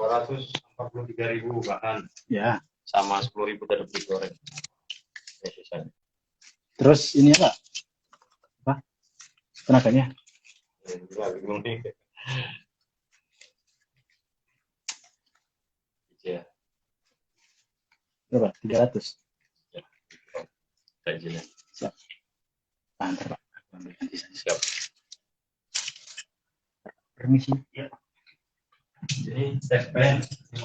243.000 bahan. Ya. Sama 10.000 tadi beli goreng. Ya, sisanya. Terus ini apa? Tenaganya? Ya, bingung nih. Ya. Berapa? 300. Ya. Gajinya. Siap. Antar Pak. Ambil nanti saja. Siap. Permisi. Ya. Jadi segmen 5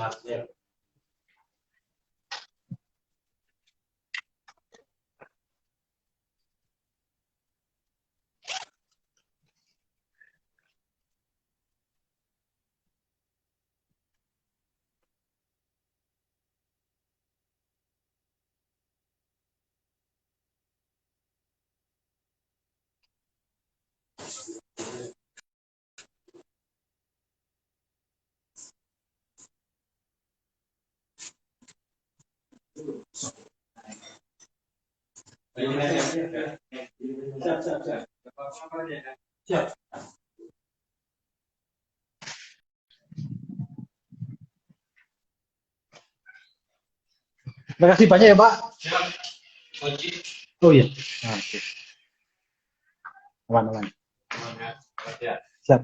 Siap. Terima kasih banyak ya Pak. Siap. Oh iya. Nah, oke. Aman. Ya. Siap.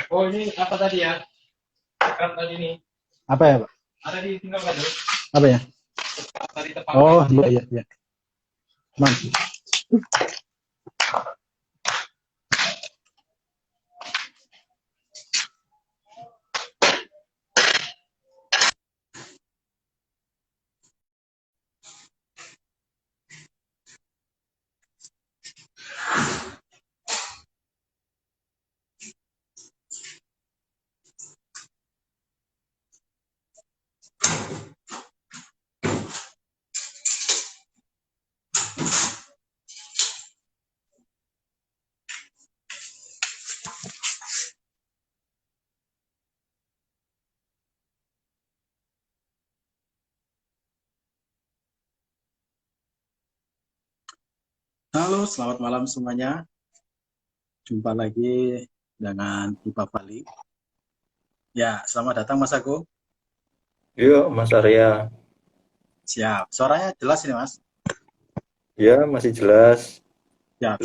Oh, ini apa tadi ya? Apa tadi nih? Apa ya Pak? Ada di tinggal kan? Apa ya? Tadi tepat. Oh iya. Man. Halo, selamat malam semuanya. Jumpa lagi dengan Ipa Fali. Ya, selamat datang Mas Agung. Yuk, Mas Arya. Siap. Suaranya jelas ini Mas? Ya, masih jelas. Siap.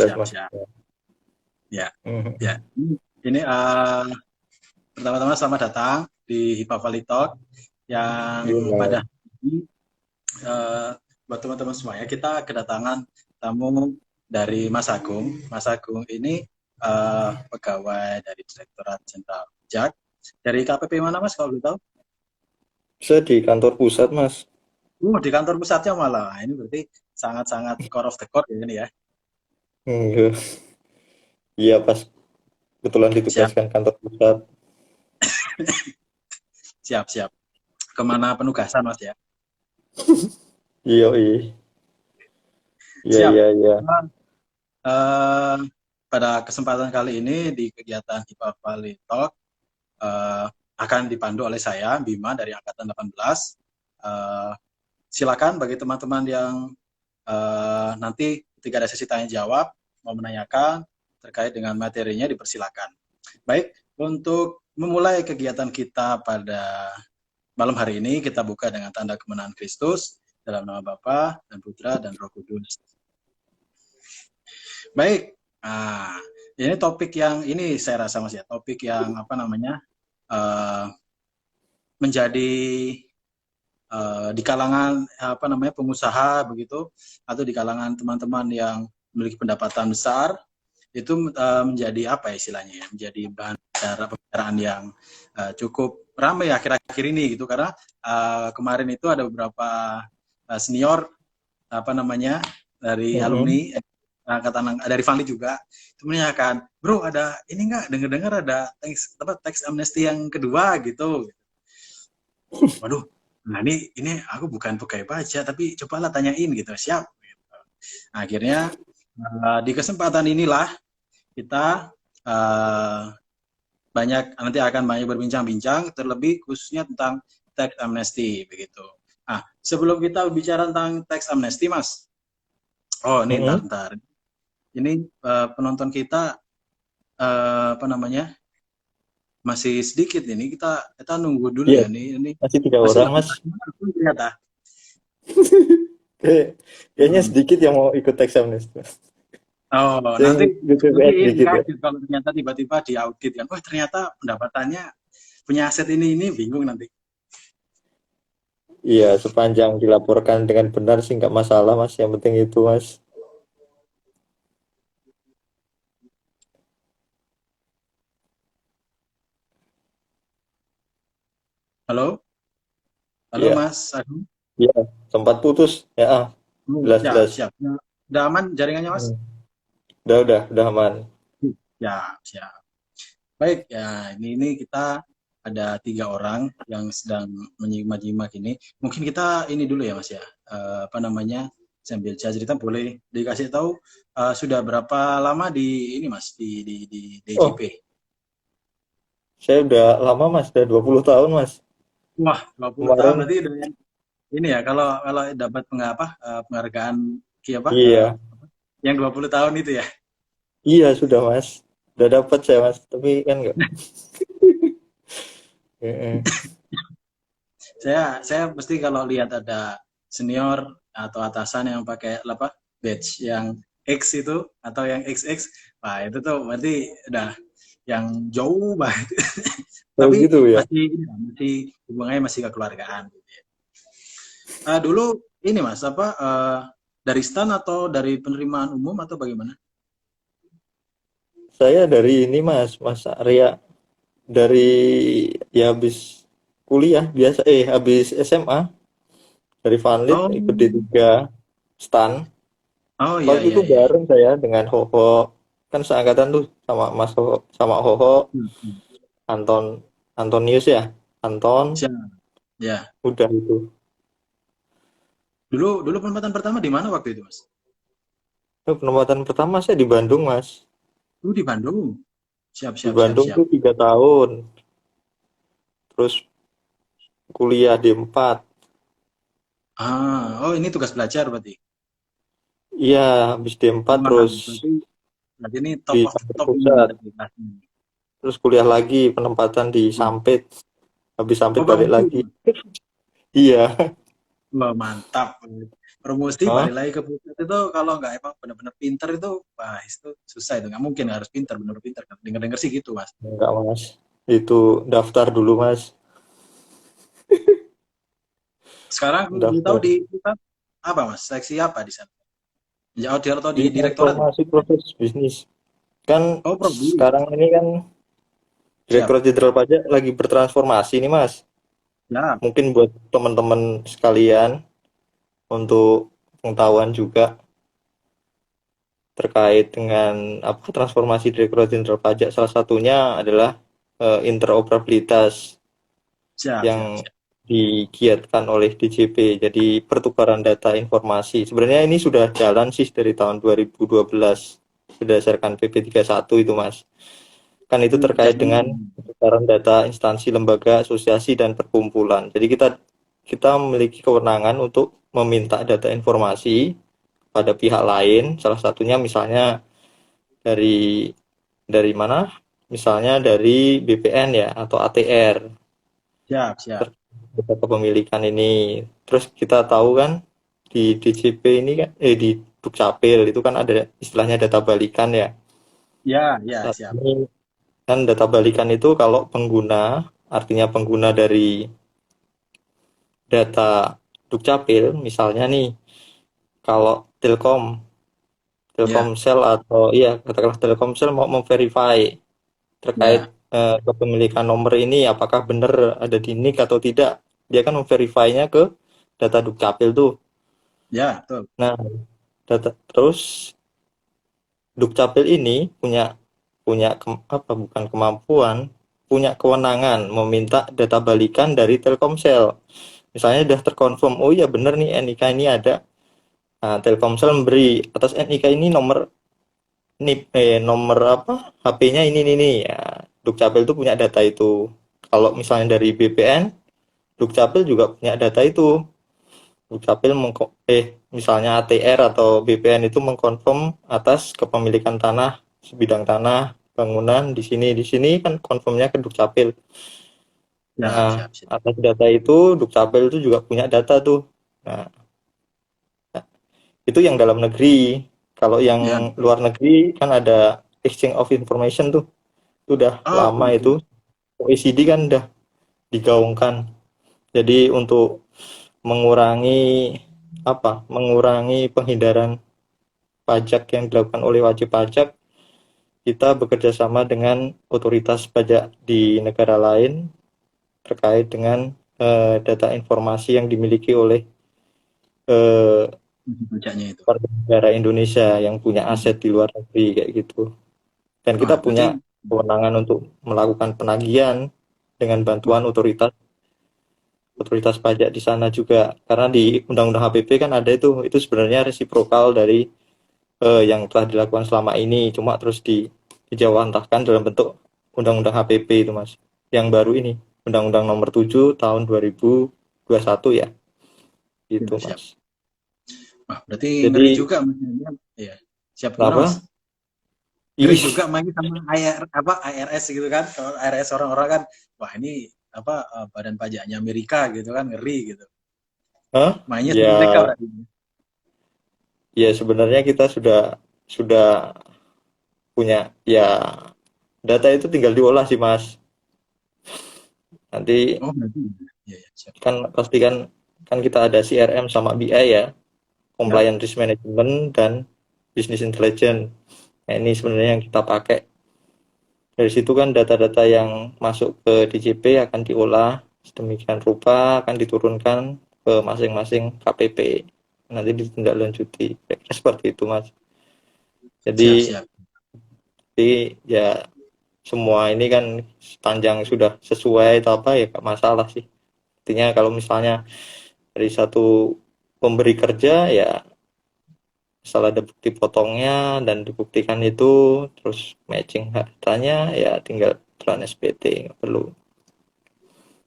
Ya. Ya. Ini pertama-tama selamat datang di Ipa Fali Talk yang pada ini buat teman-teman semuanya kita kedatangan tamu dari Mas Agung. Mas Agung ini pegawai dari Direktorat Jenderal Pajak. Dari KPP mana Mas kalau boleh tahu? Saya di kantor pusat, Mas. Di kantor pusatnya malah. Ini berarti sangat-sangat core of the core ya ini ya. Iya, pas kebetulan ditugaskan kantor pusat. Siap. Kemana penugasan Mas ya? Iya. Pada kesempatan kali ini di kegiatan Ipa Fali Talk akan dipandu oleh saya, Bima dari Angkatan 18. Silakan bagi teman-teman yang nanti ketika ada sesi tanya jawab mau menanyakan terkait dengan materinya dipersilakan. Baik, untuk memulai kegiatan kita pada malam hari ini kita buka dengan tanda kemenangan Kristus dalam nama Bapa dan Putra dan Roh Kudus. Baik, ini topik yang ini saya rasa Mas ya, topik yang menjadi di kalangan pengusaha begitu atau di kalangan teman-teman yang memiliki pendapatan besar itu menjadi apa istilahnya ya, menjadi bahan pembicaraan yang cukup ramai akhir-akhir ini gitu karena kemarin itu ada beberapa senior dari alumni angkatan dari Fali juga itu menanyakan, bro ada ini nggak dengar ada teks amnesti yang kedua gitu. Waduh, nah ini aku bukan pegawai pajak tapi cobalah tanyain gitu. Siap gitu. Akhirnya di kesempatan inilah kita nanti akan banyak berbincang-bincang, terlebih khususnya tentang tax amnesty begitu. Nah, sebelum kita bicara tentang tax amnesty, Mas. Oh, ini Mm-mm. ntar. Ini penonton kita apa namanya? Masih sedikit ini. Kita nunggu dulu Iya, ya ini masih 3 orang, masih Mas. ternyata. Kayaknya Hmm. sedikit yang mau ikut tax amnesty, Mas. Oh, Saya nanti ikut nanti BPS ini sedikit ya. kaget kalau ternyata tiba-tiba diaudit kan. Oh, ternyata pendapatannya punya aset ini bingung nanti. Iya, sepanjang dilaporkan dengan benar sih nggak masalah, Mas. Yang penting itu, Mas. Halo? Halo Iya, Mas Agung. iya. Sempat putus. Ya, Siap, jelas-jelas. siap. Nah, udah aman jaringannya Mas? Hmm. Udah aman. Ya, siap. Baik, ya ini kita ada 3 orang yang sedang menyimak-nyimak ini. Mungkin kita ini dulu ya Mas ya. Apa namanya? Sambil cerita boleh dikasih tahu sudah berapa lama di ini Mas di DJP? Oh, saya udah lama, Mas. Udah 20 tahun, Mas. Wah, 20 tahun Kemarin, berarti udah ini ya kalau kalau dapat penghargaan apa iya. yang 20 tahun itu ya. Iya, sudah, Mas. Udah dapat saya, Mas. Tapi kan nggak. Heeh. Saya mesti kalau lihat ada senior atau atasan yang pakai apa badge yang X itu atau yang XX, wah itu tuh berarti udah yang jauh banget. Oh, Tapi gitu ya. masih hubungannya masih kekeluargaan. Gitu ya. Dulu ini Mas apa dari stan atau dari penerimaan umum atau bagaimana? Saya dari ini, Mas Arya. Dari ya habis kuliah biasa, habis SMA. Dari Vanlit Oh, ikut D3 STAN. oh iya Waktu iya itu iya. Iya. bareng saya dengan Hoho. Kan seangkatan tuh sama Mas Hoho, sama Hoho, Hmm. Anton, Antonius ya. Anton, Siap. Ya. udah itu. Dulu dulu penempatan pertama di mana waktu itu Mas? Itu penempatan pertama saya di Bandung, Mas. Di Bandung. Siap Di siap siap Bandung siap. tuh 3 tahun. Terus kuliah D4. Oh ini tugas belajar berarti. Iya, habis D4 Wah, terus berarti ini top di of the kantor top ini pusat. berarti kelasnya. Terus kuliah lagi, penempatan di Hmm. Sampit. Habis Sampit Oh balik promosi, lagi. Mas. Iya. Wah mantap. Promosi Hah? balik lagi ke pusat itu kalau nggak emang benar-benar pinter itu, wah itu susah itu nggak mungkin harus pinter benar pinter. Dengar-dengar sih gitu mas. Enggak, Mas. Itu daftar dulu, Mas. Sekarang kalau boleh tahu Daftar. di kita apa mas? Seksi apa di sana? Ya, atau di direktorat? Informasi proses bisnis. Kan Oh prodi. sekarang ini kan Siap. Direktorat Jenderal Pajak lagi bertransformasi nih, Mas. Ya. Mungkin buat teman-teman sekalian untuk pengetahuan juga terkait dengan apa transformasi Direktorat Jenderal Pajak. Salah satunya adalah interoperabilitas Siap siap yang siap. digiatkan oleh DJP. Jadi pertukaran data informasi. Sebenarnya ini sudah jalan sih dari tahun 2012 berdasarkan PP 31 itu, Mas. Kan itu terkait dengan Jalan. pertukaran data instansi, lembaga, asosiasi, dan perkumpulan. Jadi kita kita memiliki kewenangan untuk meminta data informasi pada pihak lain, salah satunya misalnya dari mana? Misalnya dari BPN ya atau ATR, Siap siap. data kepemilikan ini. Terus kita tahu kan di DJP ini kan di Dukcapil itu kan ada istilahnya data balikan ya. Ya ya Saat siap. ini kan data balikan itu kalau pengguna, artinya pengguna dari data Dukcapil, misalnya nih, kalau Ya Telkomsel atau iya katakanlah Telkomsel mau memverify terkait ya kepemilikan nomor ini apakah benar ada di NIK atau tidak, dia kan memverify-nya ke data Dukcapil tuh. ya betul. Nah, terus Dukcapil ini punya punya apa bukan kemampuan, punya kewenangan meminta data balikan dari Telkomsel. Misalnya udah terkonfirm, oh iya bener nih NIK ini ada. Nah, Telkomsel memberi atas NIK ini nomor NIP, nomor apa HP-nya ini ya. Dukcapil itu punya data itu. Kalau misalnya dari BPN, Dukcapil juga punya data itu. Dukcapil misalnya ATR atau BPN itu mengkonfirm atas kepemilikan tanah, sebidang tanah, bangunan di sini kan konfirmnya ke Dukcapil. Siap, Nah, siap, siap. atas data itu Dukcapil itu juga punya data tuh. Nah, itu yang dalam negeri. Kalau Ya. yang luar negeri kan ada exchange of information tuh. Itu udah Oh, lama oke. itu. OECD kan udah digaungkan. Jadi untuk mengurangi mengurangi penghindaran pajak yang dilakukan oleh wajib pajak, kita bekerja sama dengan otoritas pajak di negara lain terkait dengan data informasi yang dimiliki oleh eh, Bancanya itu. warga negara Indonesia yang punya Hmm. aset di luar negeri kayak gitu. Dan kita Wah, berarti punya kewenangan untuk melakukan penagihan dengan wah, bantuan otoritas otoritas pajak di sana juga. Karena di Undang-Undang HPP kan ada itu sebenarnya resiprokal dari yang telah dilakukan selama ini, cuma terus dijawantahkan dalam bentuk Undang-Undang HPP itu Mas. Yang baru ini, Undang-Undang Nomor 7 tahun 2021 ya. Gitu siap, siap. Mas. Wah, berarti ngeri Jadi juga Mas. Iya. Siap gimana Mas? kenapa? Ngeri Ih, juga main sama IRS gitu kan. Kalau IRS orang-orang kan, wah ini badan pajaknya Amerika gitu kan, ngeri gitu. hah? Mainnya sama mereka Ya, berarti. ya sebenarnya kita sudah punya ya data itu tinggal diolah sih Mas. Nanti Oh, berarti. Iya, ya, siap. kan pasti kan kita ada CRM sama BI ya, Ya. Compliance Risk Management dan Business Intelligence. Nah, ini sebenarnya yang kita pakai. Dari situ kan data-data yang masuk ke DJP akan diolah sedemikian rupa, akan diturunkan ke masing-masing KPP. Nanti ditindaklanjuti. Kira-kira seperti itu, Mas. Siap, Jadi, siap. ya semua ini kan sepanjang sudah sesuai atau apa ya gak masalah sih. Artinya kalau misalnya dari satu pemberi kerja ya asal ada bukti potongnya dan dibuktikan itu terus matching hartanya ya tinggal tran SPT nggak perlu.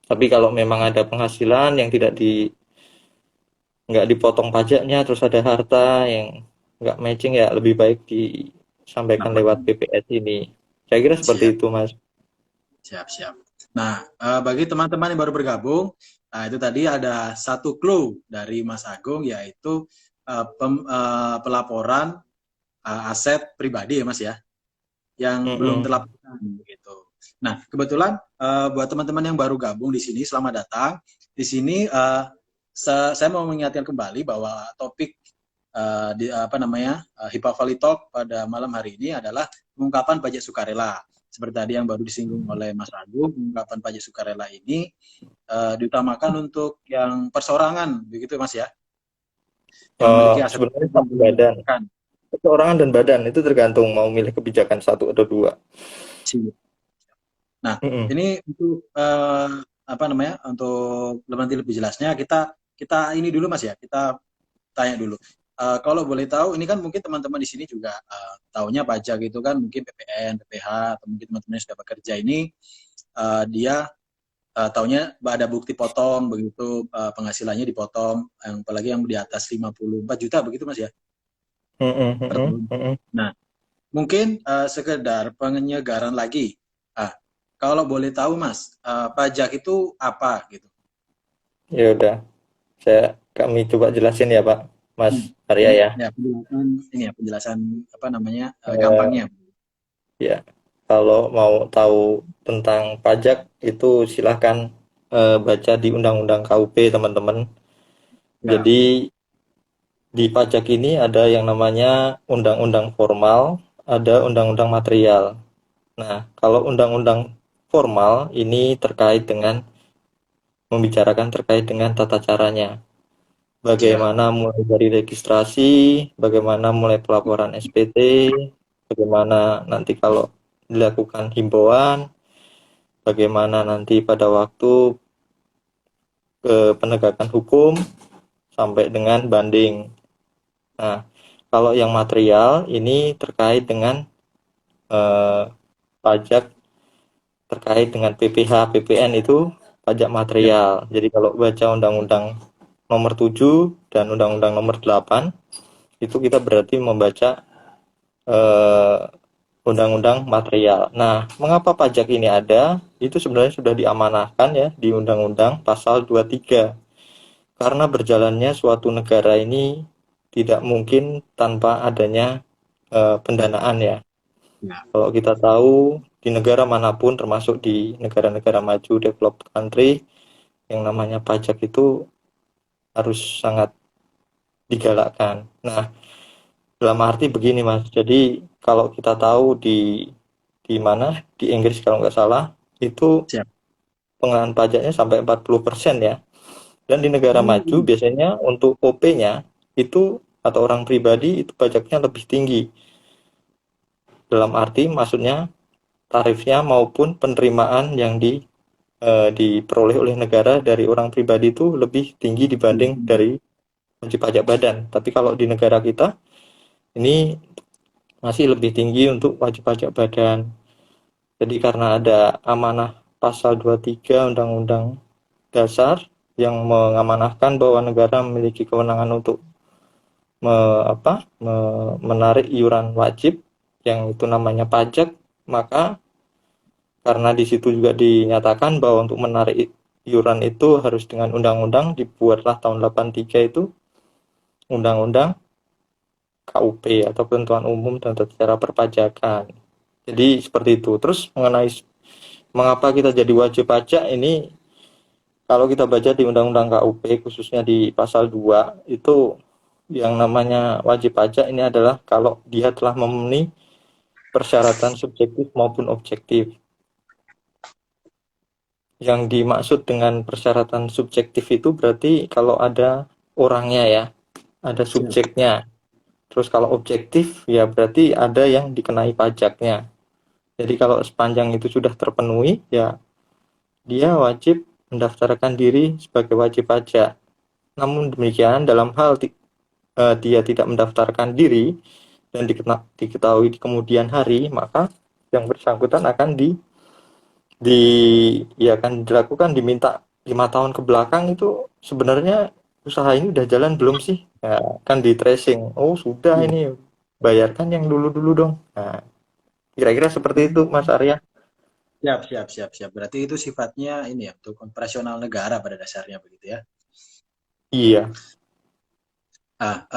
Tapi kalau memang ada penghasilan yang nggak dipotong pajaknya terus ada harta yang nggak matching ya lebih baik disampaikan lewat Laporkan. BPS ini. Saya kira seperti Siap, itu Mas. siap, siap. Nah, bagi teman-teman yang baru bergabung, nah itu tadi ada satu clue dari Mas Agung, yaitu pelaporan aset pribadi ya Mas ya, yang belum Mm-mm. terlaporkan gitu. Nah, kebetulan buat teman-teman yang baru gabung di sini, selamat datang. Di sini saya mau mengingatkan kembali bahwa topik HIPAA Valley Talk pada malam hari ini adalah pengungkapan pajak sukarela. Seperti tadi yang baru disinggung oleh Mas Agung, pengungkapan pajak sukarela ini diutamakan untuk yang perseorangan, begitu Mas ya, yang memiliki aset Sebenarnya yang satu belum badan, dilaporkan. perorangan dan badan itu tergantung mau milih kebijakan satu atau dua. Nah, Mm-mm. ini untuk untuk lebih jelasnya kita kita ini dulu Mas ya, kita tanya dulu. Kalau boleh tahu, ini kan mungkin teman-teman di sini juga tahunya pajak itu kan mungkin PPN, PPH, atau mungkin teman-teman yang sudah bekerja ini dia tahunya ada bukti potong begitu, penghasilannya dipotong, yang apalagi yang di atas 54 juta begitu Mas ya Mm-mm. per Mm-mm. tahun. Mm-mm. Nah, mungkin sekedar penyegaran lagi. Ah, kalau boleh tahu Mas, pajak itu apa gitu? Ya udah, kami coba jelasin ya Pak, Mas Hmm. Arya Ini ya. ya penjelasan ini ya penjelasan apa namanya Eh, gampangnya. ya, kalau mau tahu tentang pajak itu silahkan baca di Undang-Undang KUP teman-teman. Ya, Jadi di pajak ini ada yang namanya undang-undang formal, ada undang-undang material. Nah, kalau undang-undang formal ini terkait dengan membicarakan terkait dengan tata caranya. siap. Bagaimana mulai dari registrasi, bagaimana mulai pelaporan SPT, bagaimana nanti kalau dilakukan himbauan, bagaimana nanti pada waktu penegakan hukum sampai dengan banding. Nah, kalau yang material ini terkait dengan eh, pajak terkait dengan PPh, PPN itu pajak Ya. material. Jadi kalau baca Undang-Undang nomor 7 dan Undang-Undang nomor 8 itu kita berarti membaca eh, undang-undang material. Nah, mengapa pajak ini ada? Itu sebenarnya sudah diamanahkan ya di Undang-Undang pasal 23. Karena berjalannya suatu negara ini tidak mungkin tanpa adanya pendanaan ya. Ya. Kalau kita tahu di negara manapun termasuk di negara-negara maju developed country yang namanya pajak itu harus sangat digalakkan. Nah, dalam arti begini Mas. Jadi kalau kita tahu di mana di Inggris kalau nggak salah itu Siap. pengenaan pajaknya sampai 40% ya. Dan di negara maju Hmm. biasanya untuk OP-nya itu atau orang pribadi itu pajaknya lebih tinggi. Dalam arti maksudnya tarifnya maupun penerimaan yang diperoleh oleh negara dari orang pribadi itu lebih tinggi dibanding dari wajib pajak badan. Tapi kalau di negara kita ini masih lebih tinggi untuk wajib pajak badan. Jadi karena ada amanah pasal 23 Undang-Undang Dasar yang mengamanahkan bahwa negara memiliki kewenangan untuk me, menarik iuran wajib yang itu namanya pajak, maka karena di situ juga dinyatakan bahwa untuk menarik iuran itu harus dengan undang-undang, dibuatlah tahun 83 itu undang-undang KUP atau Ketentuan Umum dan Tata Cara Perpajakan. Jadi seperti itu. Terus mengenai mengapa kita jadi wajib pajak ini, kalau kita baca di Undang-Undang KUP khususnya di pasal 2 itu yang namanya wajib pajak ini adalah kalau dia telah memenuhi persyaratan subjektif maupun objektif. Yang dimaksud dengan persyaratan subjektif itu berarti kalau ada orangnya ya, ada Siap. subjeknya. Terus kalau objektif ya berarti ada yang dikenai pajaknya. Jadi kalau sepanjang itu sudah terpenuhi ya dia wajib mendaftarkan diri sebagai wajib pajak. Namun demikian dalam hal dia tidak mendaftarkan diri dan diketahui di kemudian hari, maka yang bersangkutan akan di ya akan dilakukan diminta 5 tahun ke belakang itu sebenarnya usaha ini udah jalan belum sih? Nah, kan di tracing. Oh, sudah Iya. ini bayarkan yang dulu-dulu dong. Nah, kira-kira seperti itu Mas Arya. Siap, siap, siap, siap. Berarti itu sifatnya ini ya, untuk operasional negara pada dasarnya begitu ya. Iya. Nah,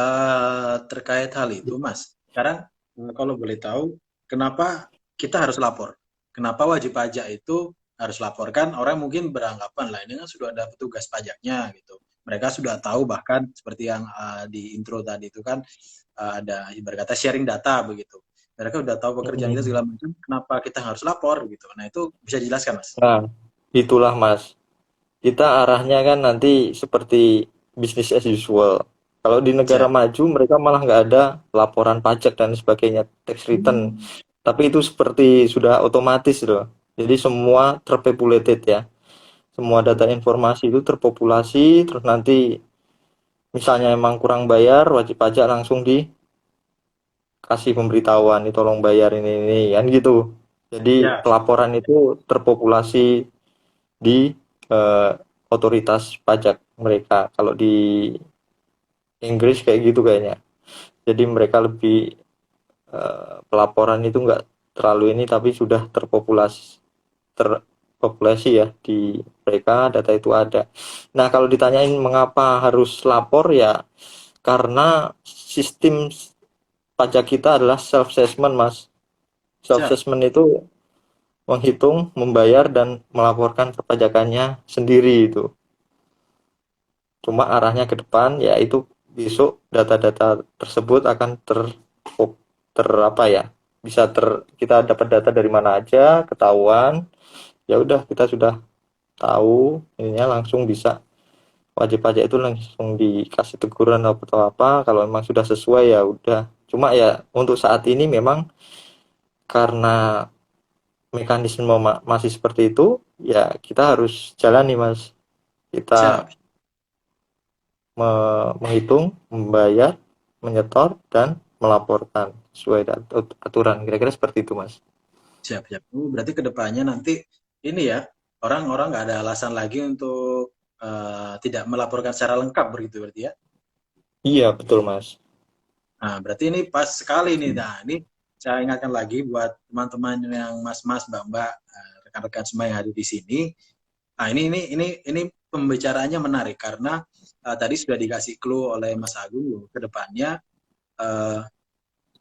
terkait hal itu, Mas, sekarang kalau boleh tahu, kenapa kita harus lapor? Kenapa wajib pajak itu harus laporkan? Orang mungkin beranggapan lah ini kan sudah ada petugas pajaknya gitu. Mereka sudah tahu bahkan seperti yang di intro tadi itu kan ada ibarat kata sharing data begitu. Mereka sudah tahu pekerjaan kita segala macam. Kenapa kita harus lapor gitu? Nah itu bisa dijelaskan, Mas? Nah, itulah Mas. Kita arahnya kan nanti seperti business as usual. Kalau di negara Siap. maju mereka malah nggak ada laporan pajak dan sebagainya, tax return. Hmm. Tapi itu seperti sudah otomatis loh. Jadi semua terpopulated ya. Semua data informasi itu terpopulasi, terus nanti misalnya emang kurang bayar, wajib pajak langsung dikasih pemberitahuan, nih tolong bayar ini kan gitu. Jadi Ya. pelaporan itu terpopulasi di eh, otoritas pajak mereka. Kalau di Inggris kayak gitu kayaknya. Jadi mereka lebih pelaporan itu nggak terlalu ini tapi sudah terpopulasi ya di mereka data itu ada. Nah kalau ditanyain mengapa harus lapor ya karena sistem pajak kita adalah self assessment mas. Self Siap. assessment itu menghitung, membayar dan melaporkan perpajakannya sendiri itu. Cuma arahnya ke depan yaitu besok data-data tersebut akan ter apa ya bisa kita dapat data dari mana aja ketahuan ya udah kita sudah tahu ininya langsung bisa wajib pajak itu langsung dikasih teguran atau apa kalau memang sudah sesuai ya udah cuma ya untuk saat ini memang karena mekanisme masih seperti itu ya kita harus jalani mas kita Siap. menghitung membayar menyetor dan melaporkan sesuai aturan kira-kira seperti itu mas. Siap, siap. Berarti kedepannya nanti ini ya, orang-orang nggak ada alasan lagi untuk tidak melaporkan secara lengkap begitu berarti ya. Iya, betul Mas. Nah, berarti ini pas sekali nih. Nah, ini saya ingatkan lagi buat teman-teman yang mas-mas, mbak-mbak, rekan-rekan semua yang hadir di sini. Nah, ini pembicaraannya menarik karena tadi sudah dikasih clue oleh Mas Agung loh, ke depannya eh,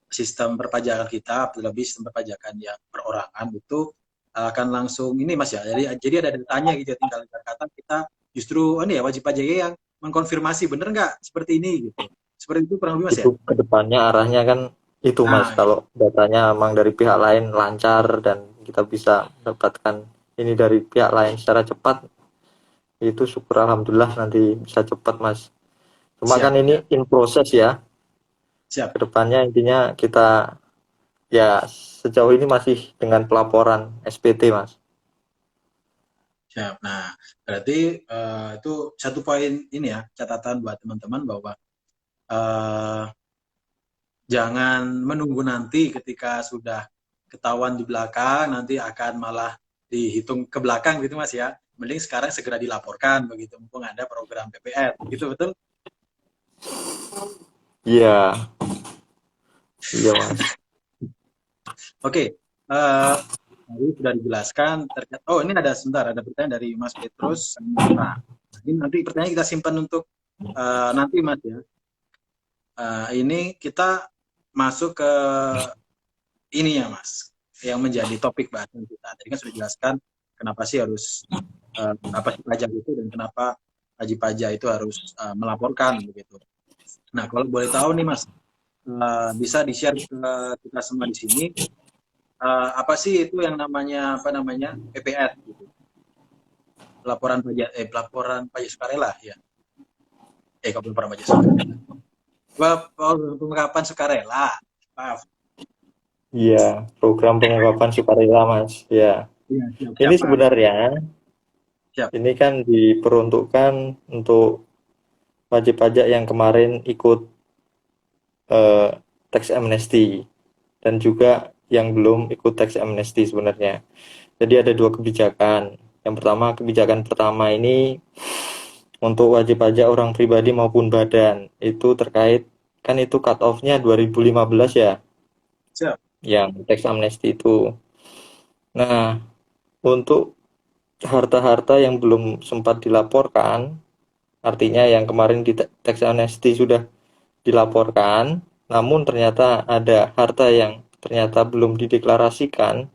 sistem perpajakan kita, terlebih sistem perpajakan yang perorangan itu akan langsung ini Mas ya. Jadi ada datanya gitu ya, tinggal kata kita justru ini ya wajib pajak yang mengkonfirmasi bener nggak seperti ini gitu. Seperti itu kurang lebih Mas ya. Itu ke depannya arahnya kan itu Mas, Nah, kalau datanya emang dari pihak lain lancar dan kita bisa mendapatkan ini dari pihak lain secara cepat, itu syukur alhamdulillah nanti bisa cepat Mas. Cuma kan siap ini ya. in proses ya. Siap. Kedepannya intinya kita ya sejauh ini masih dengan pelaporan SPT Mas. Siap. Nah, berarti itu satu poin ini ya, catatan buat teman-teman bahwa eh, jangan menunggu nanti ketika sudah ketahuan di belakang, nanti akan malah dihitung ke belakang gitu Mas ya. Mending sekarang segera dilaporkan begitu, mumpung ada program PPR. Gitu betul? Iya, iya Mas. Oke. Tadi sudah dijelaskan terkait, oh ini ada sebentar, ada pertanyaan dari Mas Petrus. Nah, ini nanti pertanyaan kita simpan untuk nanti Mas ya. Ini kita masuk ke ini ya Mas, yang menjadi topik bahasan kita. Tadi kan sudah dijelaskan kenapa sih harus apa sih pajak itu dan kenapa wajib pajak itu harus melaporkan begitu. Nah, kalau boleh tahu nih Mas, bisa di-share ke kita semua di sini apa sih itu yang namanya apa namanya PPR gitu. Pelaporan pajak sukarela ya. Kok pelaporan pajak sukarela. Pengungkapan sukarela. Maaf. Iya, program pengungkapan sukarela Mas. Ya. Iya, siap, Ini siap, paham. sebenarnya Siap. ini kan diperuntukkan untuk wajib pajak yang kemarin ikut eh, tax amnesty dan juga yang belum ikut tax amnesty sebenarnya. Jadi ada dua kebijakan. Yang pertama, kebijakan pertama ini untuk wajib pajak orang pribadi maupun badan. Itu terkait, kan itu cut off-nya 2015 ya, Siap. yang tax amnesty itu. Nah, untuk harta-harta yang belum sempat dilaporkan, artinya yang kemarin di tax amnesty sudah dilaporkan, namun ternyata ada harta yang ternyata belum dideklarasikan,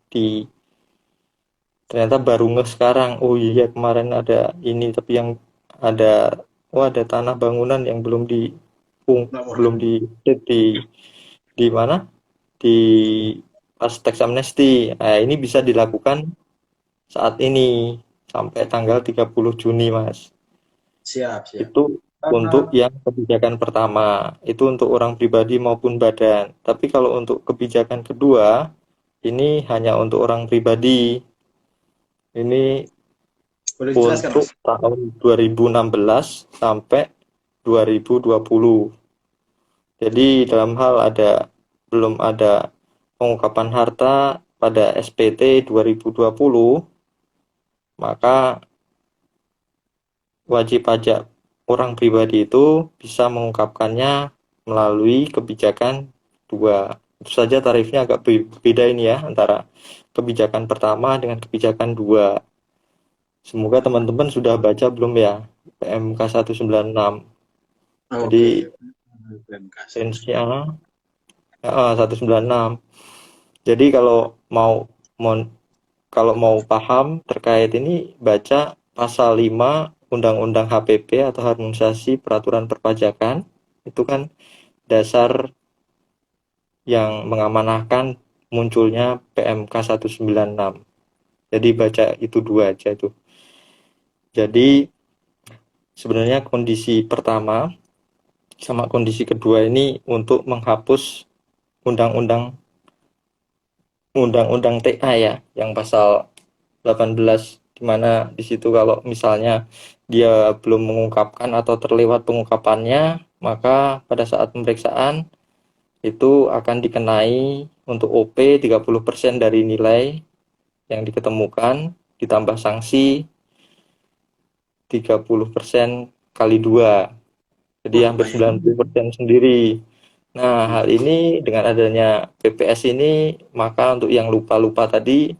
ternyata baru ngeh sekarang, oh iya kemarin ada ini, tapi yang ada, oh ada tanah bangunan yang belum Laporkan. di mana, di pas tax amnesty. Nah, ini bisa dilakukan saat ini sampai tanggal 30 Juni Mas. Siap, siap. Itu untuk Uh, yang kebijakan pertama, itu untuk orang pribadi maupun badan. Tapi kalau untuk kebijakan kedua, ini hanya untuk orang pribadi. Ini boleh dijelaskan, untuk Mas? tahun 2016 sampai 2020. Jadi dalam hal belum ada pengungkapan harta pada SPT 2020, maka wajib pajak orang pribadi itu bisa mengungkapkannya melalui kebijakan dua. Itu saja tarifnya agak berbeda ini ya, antara kebijakan pertama dengan kebijakan dua. Semoga teman-teman sudah baca belum ya PMK 196. Jadi Oke. PMK 196. range-nya 196. Jadi kalau mau paham terkait ini, baca pasal 5 Undang-Undang HPP atau Harmonisasi Peraturan Perpajakan. Itu kan dasar yang mengamanahkan munculnya PMK 196. Jadi baca itu dua aja tuh. Jadi sebenarnya kondisi pertama sama kondisi kedua ini untuk menghapus undang-undang undang-undang TA ya, yang pasal 18, di mana di situ kalau misalnya dia belum mengungkapkan atau terlewat pengungkapannya, maka pada saat pemeriksaan itu akan dikenai untuk OP 30% dari nilai yang diketemukan, ditambah sanksi 30% kali 2. Jadi Wah, hampir lumayan juga. 90% sendiri. Nah, hal ini dengan adanya PPS ini, maka untuk yang lupa-lupa tadi,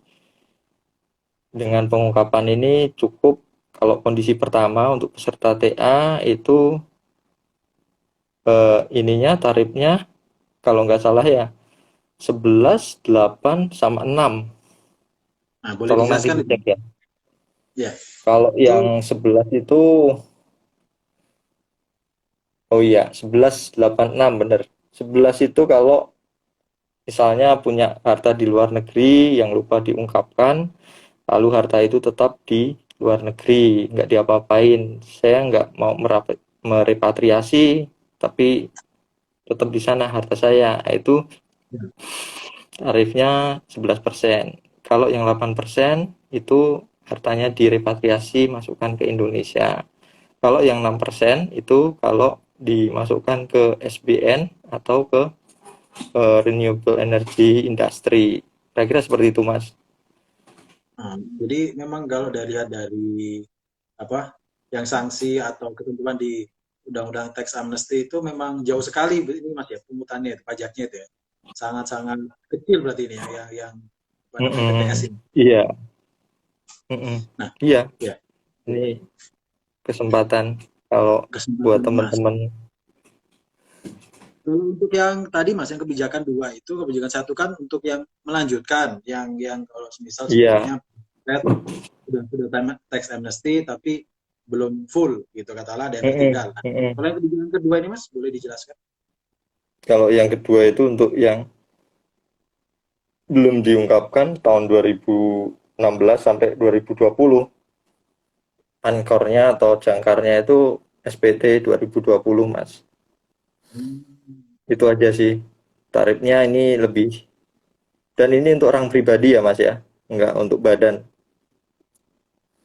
dengan pengungkapan ini cukup kalau kondisi pertama untuk peserta TA itu ininya tarifnya kalau nggak salah ya 11, 8, sama 6. Nah, boleh Tolong nanti dijelaskan itu? dicek ya. Ya, Kalau itu yang 11 itu, oh iya, 11, 8, 6 bener. 11 itu kalau misalnya punya harta di luar negeri yang lupa diungkapkan, lalu harta itu tetap di luar negeri, nggak diapa-apain. Saya nggak mau merepatriasi, tapi tetap di sana harta saya. Itu tarifnya 11%. Kalau yang 8% itu hartanya direpatriasi masukkan ke Indonesia. Kalau yang 6% itu kalau dimasukkan ke SBN atau ke Renewable Energy Industry. Kira-kira seperti itu, Mas. jadi memang kalau dari apa yang sanksi atau ketentuan di Undang-Undang Tax Amnesty itu memang jauh sekali ini Mas ya pungutannya itu pajaknya itu ya. Sangat-sangat kecil berarti ini ya yang apa namanya PPS Mm-mm. ini. Iya. Mm-mm. Nah, Iya, ya ini kesempatan kalau buat kesempatan Mas. teman-teman. Kalau untuk yang tadi Mas, yang kebijakan dua itu, kebijakan satu kan untuk yang melanjutkan, yang kalau misal Iya. sebelumnya red sudah tax amnesty tapi belum full gitu katalah ada yang Mm-mm. tertinggal. Nah, Mm-mm. kalau yang kebijakan kedua ini Mas, boleh dijelaskan? Kalau yang kedua itu untuk yang belum diungkapkan tahun 2016 sampai 2020. Ankornya atau jangkarnya itu SPT 2020, Mas. Hmm, Itu aja sih. Tarifnya ini lebih. Dan ini untuk orang pribadi ya, Mas ya. Enggak untuk badan.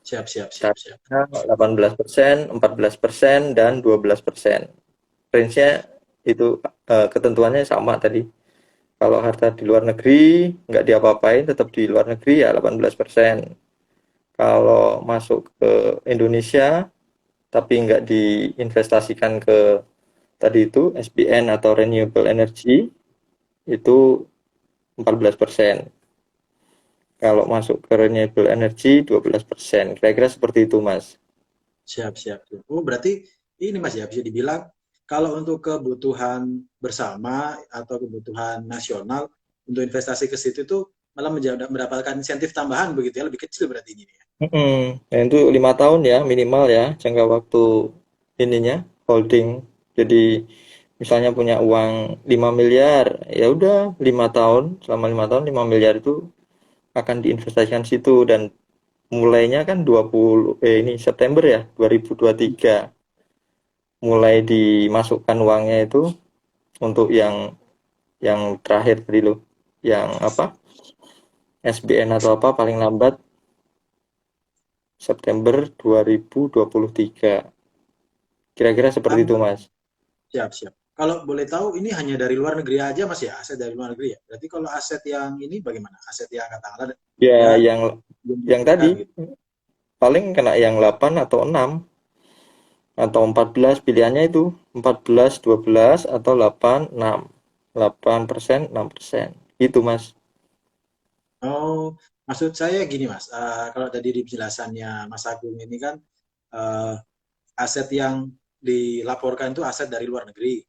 siap, siap, siap, siap. Tarifnya 18%, 14%, dan 12%. Range-nya itu ketentuannya sama tadi. Kalau harta di luar negeri nggak diapa-apain tetap di luar negeri ya 18%. Kalau masuk ke Indonesia tapi nggak diinvestasikan ke tadi itu SBN atau renewable energy itu 14%. Kalau masuk ke renewable energy 12%. Kira-kira seperti itu, Mas. Siap, siap, siap. Oh, berarti ini Mas ya bisa dibilang kalau untuk kebutuhan bersama atau kebutuhan nasional untuk investasi ke situ itu malah mendapatkan insentif tambahan begitu ya, lebih kecil berarti ini ya. Nah, itu 5 tahun ya minimal ya jangka waktu ininya holding. Jadi misalnya punya uang 5 miliar, ya udah 5 tahun, selama 5 tahun 5 miliar itu akan diinvestasikan situ dan mulainya kan 20 ini September ya 2023 mulai dimasukkan uangnya itu untuk yang terakhir tadi loh, yang apa, SBN atau apa paling lambat September 2023. Kira-kira seperti itu, Ah, Mas. siap, siap. Kalau boleh tahu ini hanya dari luar negeri aja Mas ya, aset dari luar negeri ya. Berarti kalau aset yang ini bagaimana? Aset yang katakanlah Ya, dia belum yang dilaporkan tadi gitu. paling kena yang 8 atau 6 atau 14, pilihannya itu 14, 12 atau 8, 6. 8%, 6%. Itu, Mas. Oh, maksud saya gini Mas, kalau tadi di penjelasannya Mas Agung ini kan eh, aset yang dilaporkan itu aset dari luar negeri.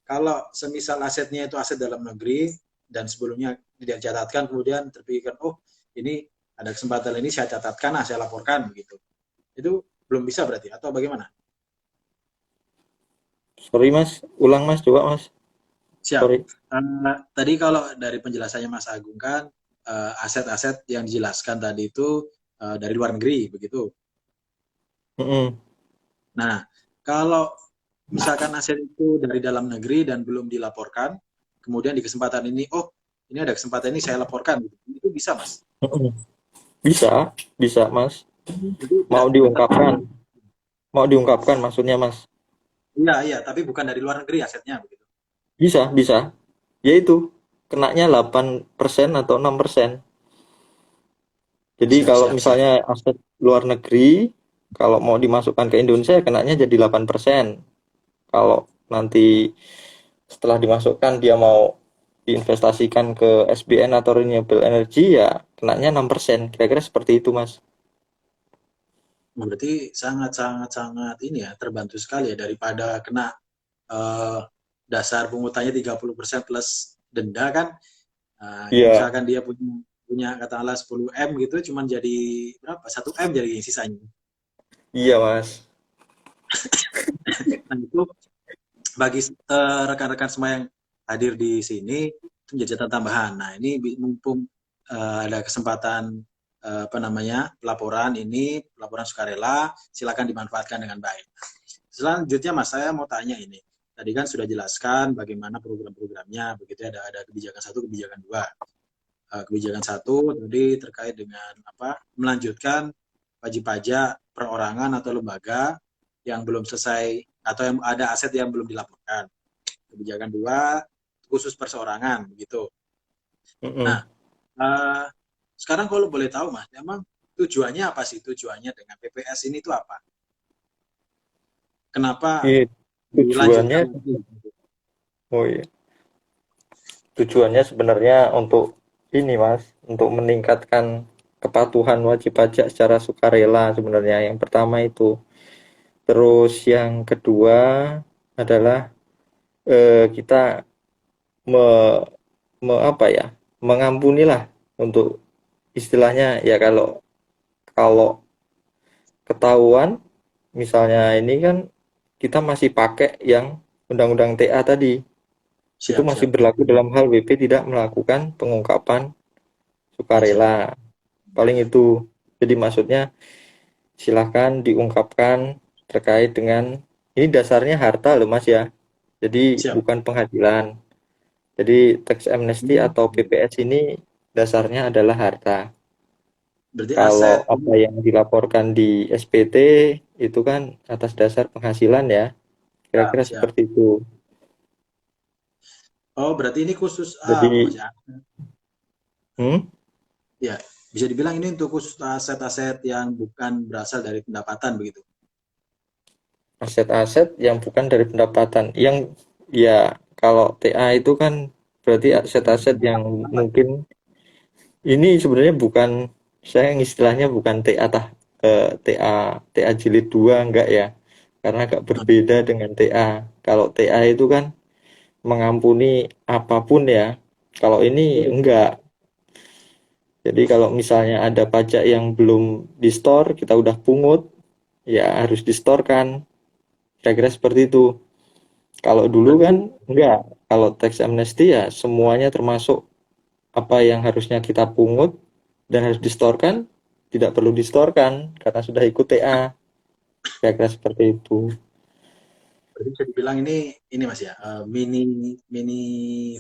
Kalau semisal asetnya itu aset dalam negeri dan sebelumnya tidak dicatatkan kemudian terpikirkan oh ini ada kesempatan ini saya catatkan saya laporkan begitu. Itu belum bisa berarti atau bagaimana? Sorry, Mas. Ulang, Mas. Coba, Mas. Siap. Sorry. Tadi kalau dari penjelasannya Mas Agung kan aset-aset yang dijelaskan tadi itu dari luar negeri begitu. Mm-mm. Nah, kalau misalkan aset itu dari dalam negeri dan belum dilaporkan, kemudian di kesempatan ini, oh ini ada kesempatan ini saya laporkan, gitu. Itu bisa Mas. Mm-mm. Bisa, bisa, Mas. Jadi tidak Mau tetap diungkapkan. Mau diungkapkan maksudnya, Mas. iya iya, tapi bukan dari luar negeri asetnya begitu. Bisa, bisa. Yaitu kenanya 8% atau 6%. Jadi Siap, kalau siap, siap. misalnya aset luar negeri, kalau mau dimasukkan ke Indonesia, kenanya jadi 8%. Kalau nanti setelah dimasukkan dia mau diinvestasikan ke SBN atau renewable energy, ya kenanya 6%. Kira-kira seperti itu, Mas. Berarti sangat sangat sangat ini ya, terbantu sekali ya daripada kena eh, dasar pungutannya 30% plus denda kan. Nah, Iya, misalkan dia punya punya katakanlah 10 M gitu, cuman jadi berapa? 1 M jadi sisanya. iya, Mas. Nah, itu bagi rekan-rekan semua yang hadir di sini itu menjadi catatan tambahan. Nah, ini mumpung ada kesempatan apa namanya pelaporan ini, pelaporan sukarela, silakan dimanfaatkan dengan baik. Selanjutnya Mas, saya mau tanya ini. Tadi kan sudah jelaskan bagaimana program-programnya, begitu ya, ada kebijakan satu, kebijakan dua. Kebijakan satu tadi terkait dengan apa? Melanjutkan wajib pajak perorangan atau lembaga yang belum selesai atau yang ada aset yang belum dilaporkan. Kebijakan dua khusus perseorangan begitu. Nah, Mm-mm. uh, sekarang kalau boleh tahu Mas, memang tujuannya apa sih, tujuannya dengan PPS ini itu apa? Kenapa Iya, tujuannya, dilanjutkan lagi? oh iya, tujuannya sebenarnya untuk ini, Mas, untuk meningkatkan kepatuhan wajib pajak secara sukarela sebenarnya. Yang pertama itu. Terus yang kedua adalah kita me, apa ya, mengampunilah untuk istilahnya ya, kalau kalau ketahuan misalnya ini kan kita masih pakai yang undang-undang TA tadi, itu Siap, masih siap. berlaku dalam hal WP tidak melakukan pengungkapan Ya, siap. sukarela, paling itu. Jadi maksudnya silahkan diungkapkan terkait dengan, ini dasarnya harta loh Mas ya, jadi Siap. bukan penghasilan. Jadi tax amnesty Hmm, atau PPS ini dasarnya adalah harta. berarti Kalau aset apa ini. yang dilaporkan di SPT itu kan atas dasar penghasilan ya. Siap, Kira-kira siap. seperti itu. Oh, berarti ini khusus apa Mas Jadi, ya? hmm, Ya, bisa dibilang ini untuk khusus aset-aset yang bukan berasal dari pendapatan begitu. aset-aset yang bukan dari pendapatan. Yang ya, kalau TA itu kan berarti aset-aset yang mungkin ini sebenarnya bukan, saya istilahnya bukan TA TA jilid 2 enggak ya. Karena agak berbeda dengan TA. Kalau TA itu kan mengampuni apapun ya. Kalau ini enggak. Jadi kalau misalnya ada pajak yang belum di-store, kita udah pungut, ya harus distorkan. Kira-kira seperti itu. Kalau dulu Berarti kan enggak. Kalau tax amnesty ya semuanya termasuk apa yang harusnya kita pungut dan harus distorkan, tidak perlu distorkan karena sudah ikut TA. Kira-kira seperti itu. berarti bisa dibilang ini Mas ya, mini mini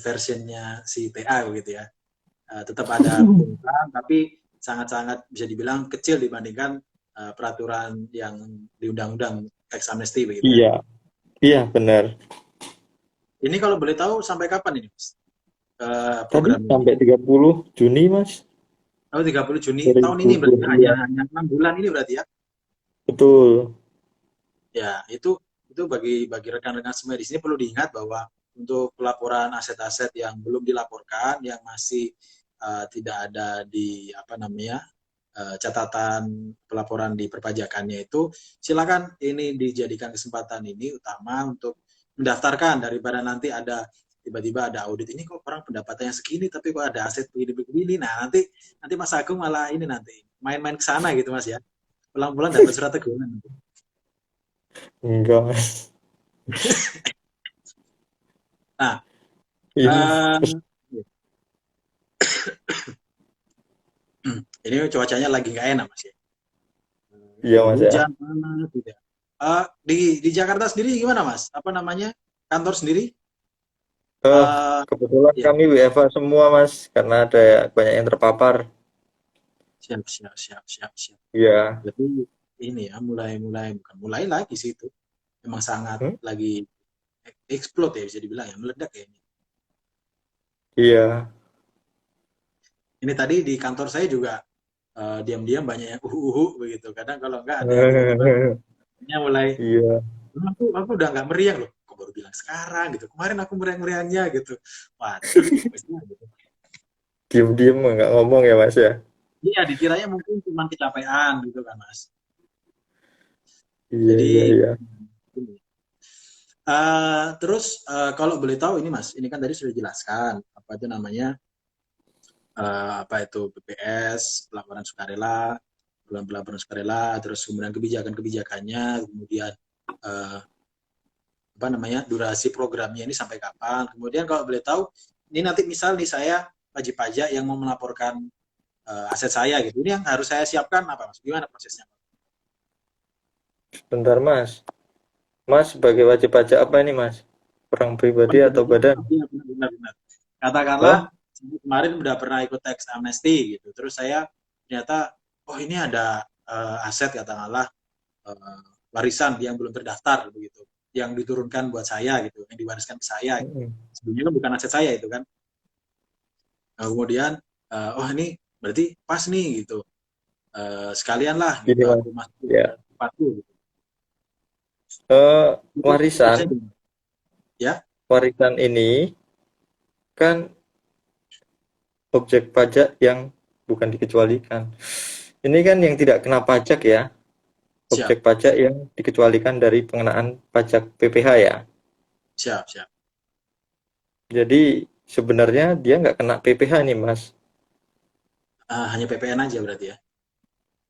versionnya si TA begitu ya. Tetap ada pungutan tapi sangat-sangat bisa dibilang kecil dibandingkan peraturan yang di undang-undang tax amnesty begitu ya. Iya, iya benar. Ini kalau boleh tahu sampai kapan ini Mas? Tadi Programnya ini. sampai 30 Juni, Mas, Oh, 30 Juni tahun ini berarti 2020. hanya Iya, hanya 6 bulan ini berarti ya. betul. Ya, itu bagi rekan-rekan semua di sini perlu diingat bahwa untuk pelaporan aset-aset yang belum dilaporkan, yang masih tidak ada di apa namanya catatan pelaporan di perpajakannya itu, silakan ini dijadikan kesempatan ini utama untuk mendaftarkan daripada nanti ada tiba-tiba ada audit ini kok orang pendapatannya segini tapi kok ada aset begini-begini. Nah, nanti nanti Mas Agung malah ini nanti main-main ke sana gitu Mas ya. Pulang-pulang dapat surat teguran. Enggak, Mas. Nah, Ini eh, ini cuacanya lagi nggak enak mas ya. iya, Mas ya. Hujan panas gitu ya. Di Jakarta sendiri gimana mas? Apa namanya kantor sendiri? Eh, Eh, kebetulan ya kami WFH semua, Mas, karena ada banyak yang terpapar. siap siap siap siap siap. Iya. Jadi ini ya mulai bukan mulai lagi sih itu. Memang sangat Hmm? lagi explode ya bisa dibilang ya meledak ya ini. Iya. Ini tadi di kantor saya juga diam-diam banyak yang begitu. Kadang kalau enggak ada yang tiba-tiba mulai, Iya, aku udah nggak meriang loh. Kok baru bilang sekarang gitu. Kemarin aku meriang-meriangnya gitu. Waduh, gitu. diem-diem nggak ngomong ya Mas ya. Iya, dikiranya mungkin cuma kecapean gitu kan, Mas. Iya, iya, Jadi, iya. terus kalau boleh tahu ini Mas, ini kan tadi sudah dijelaskan apa itu namanya, apa itu BPS, pelaporan sukarela, program pelaporan sukarela, terus kemudian kebijakan-kebijakannya, kemudian eh, apa namanya durasi programnya ini sampai kapan. Kemudian kalau boleh tahu, ini nanti misal nih saya wajib pajak yang mau melaporkan aset saya gitu, ini yang harus saya siapkan apa Mas? Gimana prosesnya? Bentar Mas. Mas sebagai wajib pajak apa ini Mas? Orang pribadi atau badan? Iya, benar-benar. Katakanlah Oh, saya kemarin udah pernah ikut tax amnesty gitu, terus saya ternyata oh ini ada aset katakanlah eh, warisan yang belum terdaftar begitu, yang diturunkan buat saya gitu, yang diwariskan ke saya. Gitu. mm-mm. Sebelumnya kan bukan aset saya itu kan. Nah, kemudian oh ini berarti pas nih gitu. Sekalian lah gitu Gini Mas. aku masukin ke Ya. tempatku gitu. Eh, Itu warisan, prosesnya gimana? Ya, warisan ini kan objek pajak yang bukan dikecualikan. Ini kan yang tidak kena pajak ya, siap, objek pajak yang dikecualikan dari pengenaan pajak PPh ya. siap, siap. Jadi sebenarnya dia nggak kena PPh nih Mas. Hanya PPN aja berarti ya.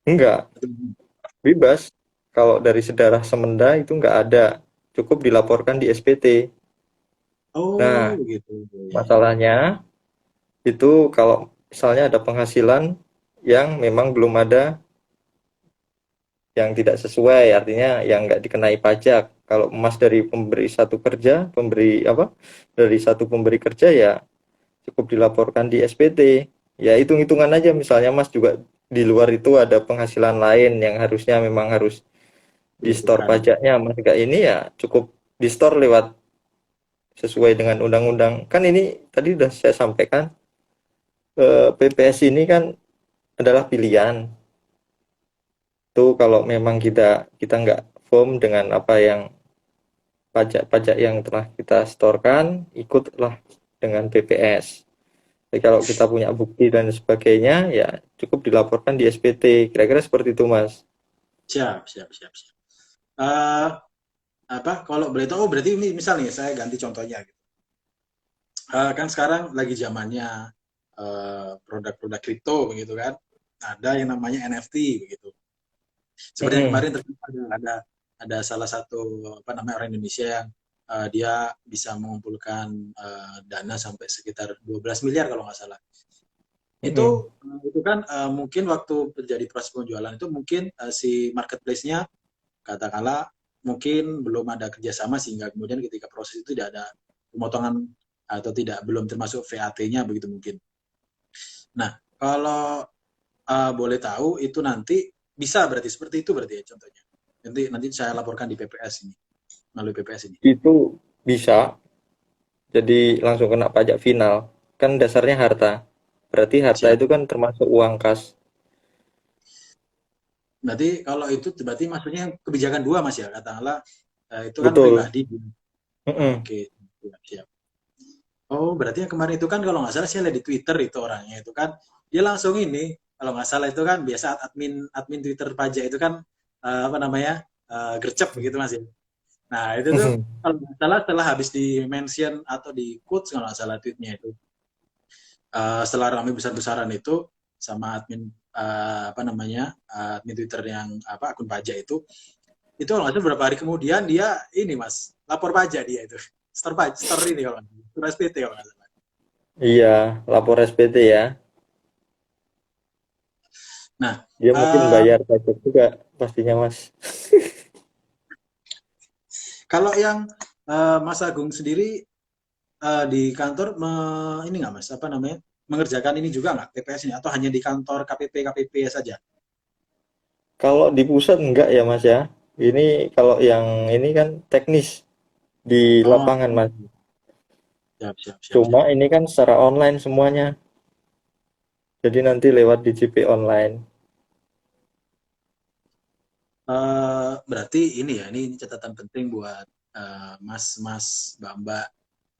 Enggak, Betul. bebas. Kalau dari sedarah semenda itu nggak ada, cukup dilaporkan di SPT. Oh, Nah, begitu. Ya, ya. masalahnya itu kalau misalnya ada penghasilan yang memang belum ada, yang tidak sesuai, artinya yang nggak dikenai pajak. Kalau emas dari pemberi satu kerja, pemberi apa? Dari satu pemberi kerja ya cukup dilaporkan di SPT. Ya hitung-hitungan aja, misalnya Mas juga di luar itu ada penghasilan lain yang harusnya memang harus di store Dilakukan. pajaknya, Mas nggak ini ya cukup di store lewat sesuai dengan undang-undang. Kan ini tadi sudah saya sampaikan, PPS ini kan adalah pilihan. Itu kalau memang kita kita nggak firm dengan apa yang pajak-pajak yang telah kita setorkan, ikutlah dengan PPS. Jadi kalau kita punya bukti dan sebagainya, ya cukup dilaporkan di SPT. Kira-kira seperti itu, Mas. Siap, siap, siap, siap. Eh, apa kalau boleh tahu berarti ini misal nih saya ganti contohnya gitu. Kan sekarang lagi zamannya produk-produk kripto begitu kan. Ada yang namanya NFT begitu. Seperti yang Mm-mm. kemarin ada salah satu apa namanya orang Indonesia yang dia bisa mengumpulkan dana sampai sekitar 12 miliar kalau nggak salah. Mm-mm. Itu kan mungkin waktu terjadi proses penjualan itu mungkin si marketplace-nya katakanlah mungkin belum ada kerjasama sehingga kemudian ketika proses itu tidak ada pemotongan atau tidak belum termasuk VAT-nya begitu mungkin. Nah, kalau boleh tahu itu nanti bisa berarti seperti itu berarti ya contohnya. Nanti nanti saya laporkan di PPS ini melalui PPS ini. Itu bisa jadi langsung kena pajak final. Kan dasarnya harta. Berarti harta Siap. itu kan termasuk uang kas. Berarti kalau itu berarti maksudnya kebijakan dua Mas ya katakanlah itu kan Betul. pribadi. Mm-mm. Oke, siap, siap. Oh, berarti yang kemarin itu kan kalau nggak salah saya lihat di Twitter itu orangnya itu kan dia langsung ini kalau nggak salah itu kan biasa admin admin Twitter pajak itu kan apa namanya gercep begitu Mas ya. Nah itu tuh kalau nggak salah setelah habis di mention atau di quotes kalau nggak salah tweetnya itu setelah ramai besar-besaran itu sama admin apa namanya admin Twitter yang apa akun pajak itu kalau nggak salah beberapa hari kemudian dia ini Mas lapor pajak dia itu store pajak store ini kalau nggak salah, store SPT kalau nggak salah. Iya, lapor SPT ya. Nah, Dia mungkin uh, bayar pajak juga pastinya, Mas. kalau yang Mas Agung sendiri di kantor ini nggak Mas, apa namanya, mengerjakan ini juga nggak TPS ini atau hanya di kantor KPP KPP saja? Kalau di pusat enggak ya, Mas ya. Ini kalau yang ini kan teknis di Oh, lapangan, Mas. siap siap siap Cuma siap. ini kan secara online semuanya. Jadi nanti lewat DJP online. Berarti ini ya, ini catatan penting buat mas-mas, mbak-mbak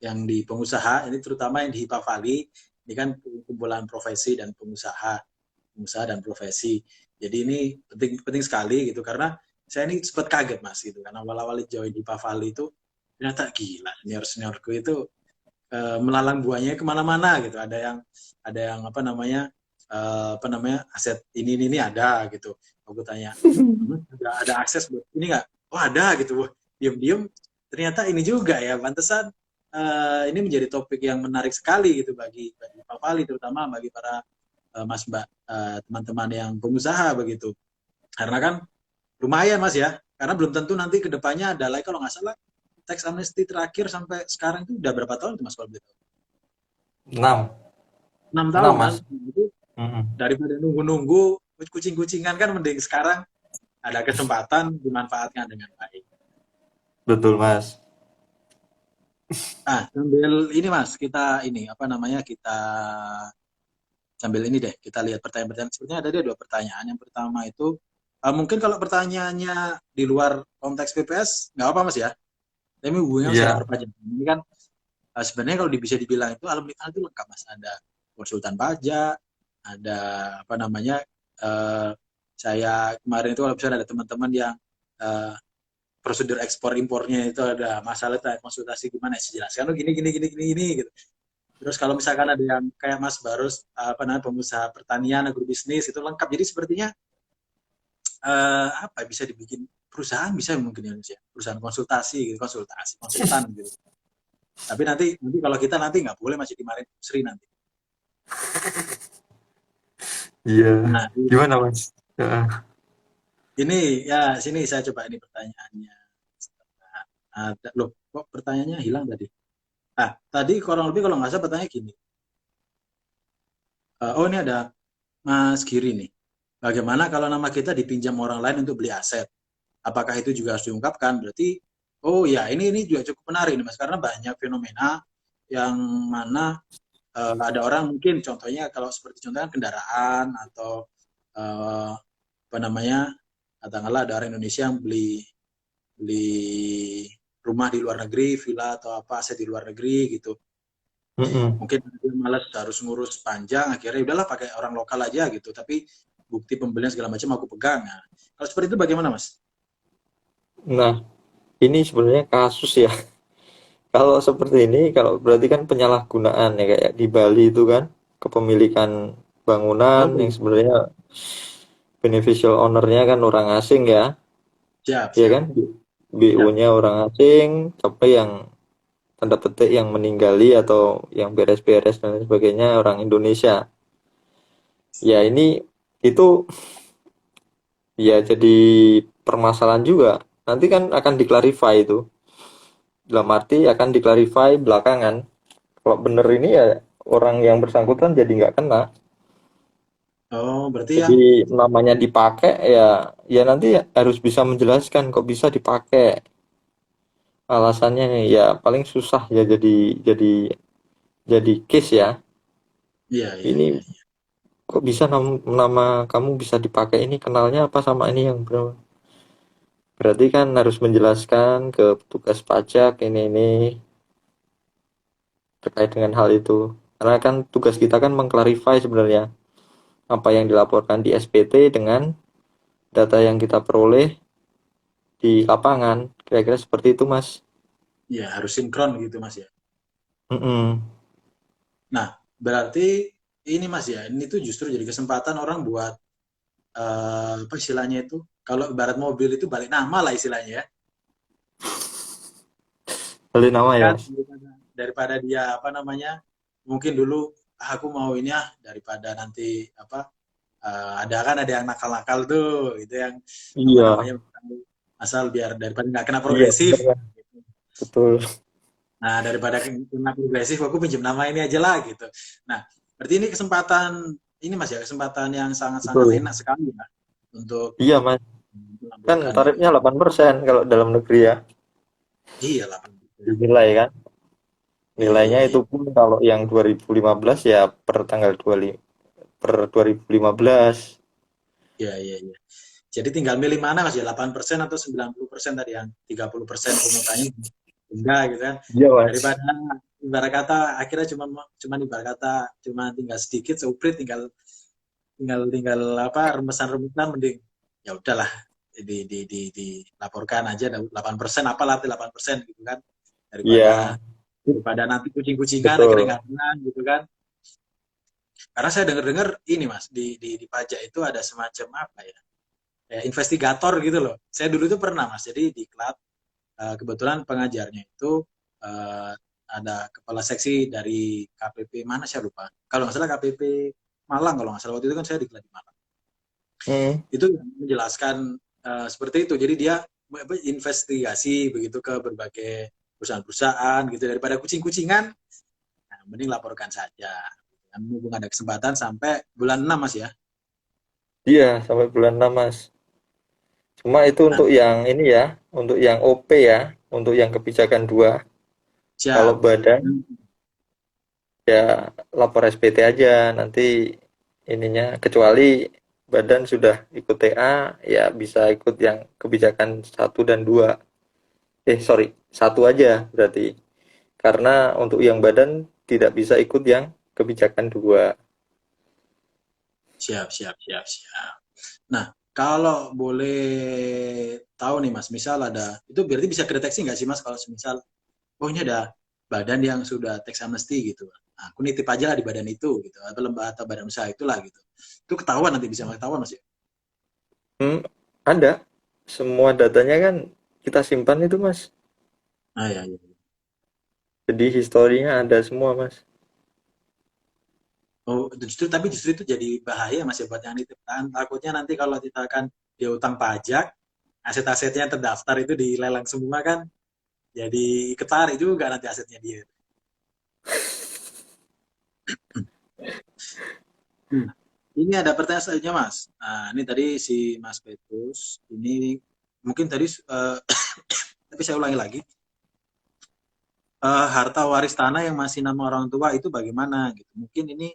yang di pengusaha, ini terutama yang di Hipa Valley, ini kan kumpulan profesi dan pengusaha, pengusaha dan profesi. Jadi ini penting penting sekali gitu karena saya ini sempat kaget mas gitu karena awal-awal join di Hipa Valley itu ternyata gila seniorku itu melalang buahnya kemana-mana gitu. Ada yang apa namanya aset ini ada gitu. Aku tanya, ada akses buat ini nggak? Oh ada gitu. Diem-diem ternyata ini juga ya. Pantesan ini menjadi topik yang menarik sekali gitu bagi Pak Pali terutama bagi para Mas Mbak teman-teman yang pengusaha begitu. Karena kan lumayan Mas ya. Karena belum tentu nanti kedepannya ada lagi kalau nggak salah tax amnesty terakhir sampai sekarang itu udah berapa tahun tuh Mas kalau begitu? 6. 6 tahun 6, kan? Mas. Itu Mm-mm. daripada nunggu-nunggu kucing-kucingan kan mending sekarang ada kesempatan dimanfaatkan dengan baik. Betul, Mas. Nah, sambil ini Mas, kita ini apa namanya kita sambil ini deh kita lihat pertanyaan-pertanyaan. Sebenarnya ada dia dua pertanyaan. Yang pertama itu mungkin kalau pertanyaannya di luar konteks PPS nggak apa Mas ya. Tapi hubungannya sama Iya. perpajakan. Ini kan sebenarnya kalau bisa dibilang itu alumni itu lengkap Mas. Ada konsultan pajak, ada apa namanya saya kemarin itu kalau misalnya ada teman-teman yang eh, prosedur ekspor impornya itu ada masalah konsultasi gimana sih jelaskan gini gini gini gini gini gitu. Terus kalau misalkan ada yang kayak Mas Barus apa namanya pengusaha pertanian agrobisnis itu lengkap. Jadi sepertinya apa bisa dibikin perusahaan bisa mungkin ya Indonesia perusahaan konsultasi gitu konsultasi konsultan gitu. Tapi nanti kalau kita nanti nggak boleh masih dimarahin Sri nanti. Iya. Nah Gimana, Mas? Heeh. ini ya sini saya coba ini pertanyaannya. Ada loh kok pertanyaannya hilang tadi. Ah tadi kurang lebih kalau nggak salah pertanyaan gini. Oh ini ada Mas Giri nih. Bagaimana kalau nama kita dipinjam orang lain untuk beli aset? Apakah itu juga harus diungkapkan? Berarti, oh ya ini juga cukup menarik nih Mas, karena banyak fenomena yang mana ada orang mungkin contohnya kalau seperti contohnya kendaraan atau eh, apa namanya, katakanlah ada orang Indonesia yang beli beli rumah di luar negeri, villa atau apa aset di luar negeri gitu. Mm-mm. Mungkin dia malas harus ngurus panjang, akhirnya udahlah pakai orang lokal aja gitu. Tapi bukti pembelian segala macam aku pegang. Nah, kalau seperti itu bagaimana Mas? Nah, ini sebenarnya kasus ya. Kalau seperti ini, kalau berarti kan penyalahgunaan ya kayak di Bali itu kan kepemilikan bangunan Oh, yang sebenarnya beneficial owner-nya kan orang asing ya, siap, ya siap. kan? Siap. BO-nya orang asing, tapi yang tanda petik yang meninggali atau yang beres-beres dan lain sebagainya orang Indonesia. Ya ini itu ya jadi permasalahan juga. Nanti kan akan diklarify itu. Dalam arti akan diklarify belakangan. Kalau bener ini ya orang yang bersangkutan jadi nggak kena. Oh, berarti yang Jadi namanya dipakai ya ya nanti harus bisa menjelaskan kok bisa dipakai. Alasannya ya paling susah ya jadi case ya. iya, iya, Ini iya. kok bisa nama kamu bisa dipakai ini kenalnya apa sama ini yang berarti kan harus menjelaskan ke petugas pajak ini terkait dengan hal itu. Karena kan tugas kita kan mengklarifikasi sebenarnya apa yang dilaporkan di SPT dengan data yang kita peroleh di lapangan. Kira-kira seperti itu, Mas. Iya, harus sinkron gitu, Mas ya. Mm-mm. Nah, berarti ini Mas ya, ini tuh justru jadi kesempatan orang buat apa istilahnya itu? Kalau ibarat mobil itu balik nama lah istilahnya ya. Balik nama ya, Kan Mas. daripada dia apa namanya? Mungkin dulu aku mau ini ya daripada nanti apa ada kan ada yang nakal-nakal tuh, itu yang apa Iya, namanya asal biar daripada nggak kena iya progresif. bener kan. Betul. Nah, daripada kena progresif, aku pinjam nama ini aja lah gitu. Nah, berarti ini kesempatan ini Mas ya, kesempatan yang sangat-sangat Betul. enak sekali ya untuk Iya, Mas. Kan melaporkan ini. tarifnya 8% kalau dalam negeri ya. Iya lah, Dinilai kan. iya Nilainya iya itu iya, pun kalau yang 2015 ya per tanggal 25 per 2015. iya iya iya. Jadi tinggal milih mana Mas ya, 8% atau 90% tadi, yang 30% pemutanya enggak gitu kan. Iya, Mas. Daripada ibarat kata akhirnya cuma ibarat kata cuma tinggal sedikit seuprit, tinggal tinggal tinggal apa, remesan-remesan, mending ya udahlah, dilaporkan aja 8%, apalah 8% gitu kan, daripada Iya, daripada nanti kucing-kucingan akhirnya betul. nggak menang gitu kan. Karena saya dengar-dengar ini Mas, di pajak itu ada semacam apa ya, kayak investigator gitu loh. Saya dulu itu pernah Mas, jadi di klub, kebetulan pengajarnya itu ada kepala seksi dari KPP mana saya lupa. Kalau nggak salah KPP Malang, kalau nggak salah waktu itu kan saya di klub di Malang. Hmm. Itu menjelaskan seperti itu. Jadi dia investigasi begitu ke berbagai perusahaan-perusahaan gitu, daripada kucing-kucingan, nah, mending laporkan saja. Mumpung ada kesempatan sampai bulan 6 Mas ya. Iya, sampai bulan 6, Mas. Cuma itu Nah, untuk yang ini ya, untuk yang OP ya, untuk yang kebijakan 2. Kalau siap. badan ya lapor SPT aja nanti ininya, kecuali badan sudah ikut TA ya bisa ikut yang kebijakan 1 dan 2. Sorry, satu aja berarti. Karena untuk yang badan tidak bisa ikut yang kebijakan 2. Siap, siap, siap, siap. Nah, kalau boleh tahu nih Mas, misal ada, itu berarti bisa kedeteksi nggak sih Mas, kalau misal, oh ini ada badan yang sudah tax amnesty gitu. Nah, aku nitip aja lah di badan itu gitu, atau lembaga atau badan usaha itulah gitu. Itu ketahuan, nanti bisa ketahuan Mas ya? Ada. Semua datanya kan kita simpan itu, Mas. Ah, ya, ya. Jadi historinya ada semua, Mas. Oh, justru itu jadi bahaya Mas ya buat yang nitip kan. Takutnya nanti kalau kita akan dia utang pajak, aset-asetnya yang terdaftar itu dilelang semua kan, jadi ketarik juga nanti asetnya dia. Hmm. Ini ada pertanyaan selanjutnya Mas. Nah, ini tadi si Mas Petrus, ini mungkin tadi tapi saya ulangi lagi. Harta waris tanah yang masih nama orang tua itu bagaimana gitu. Mungkin ini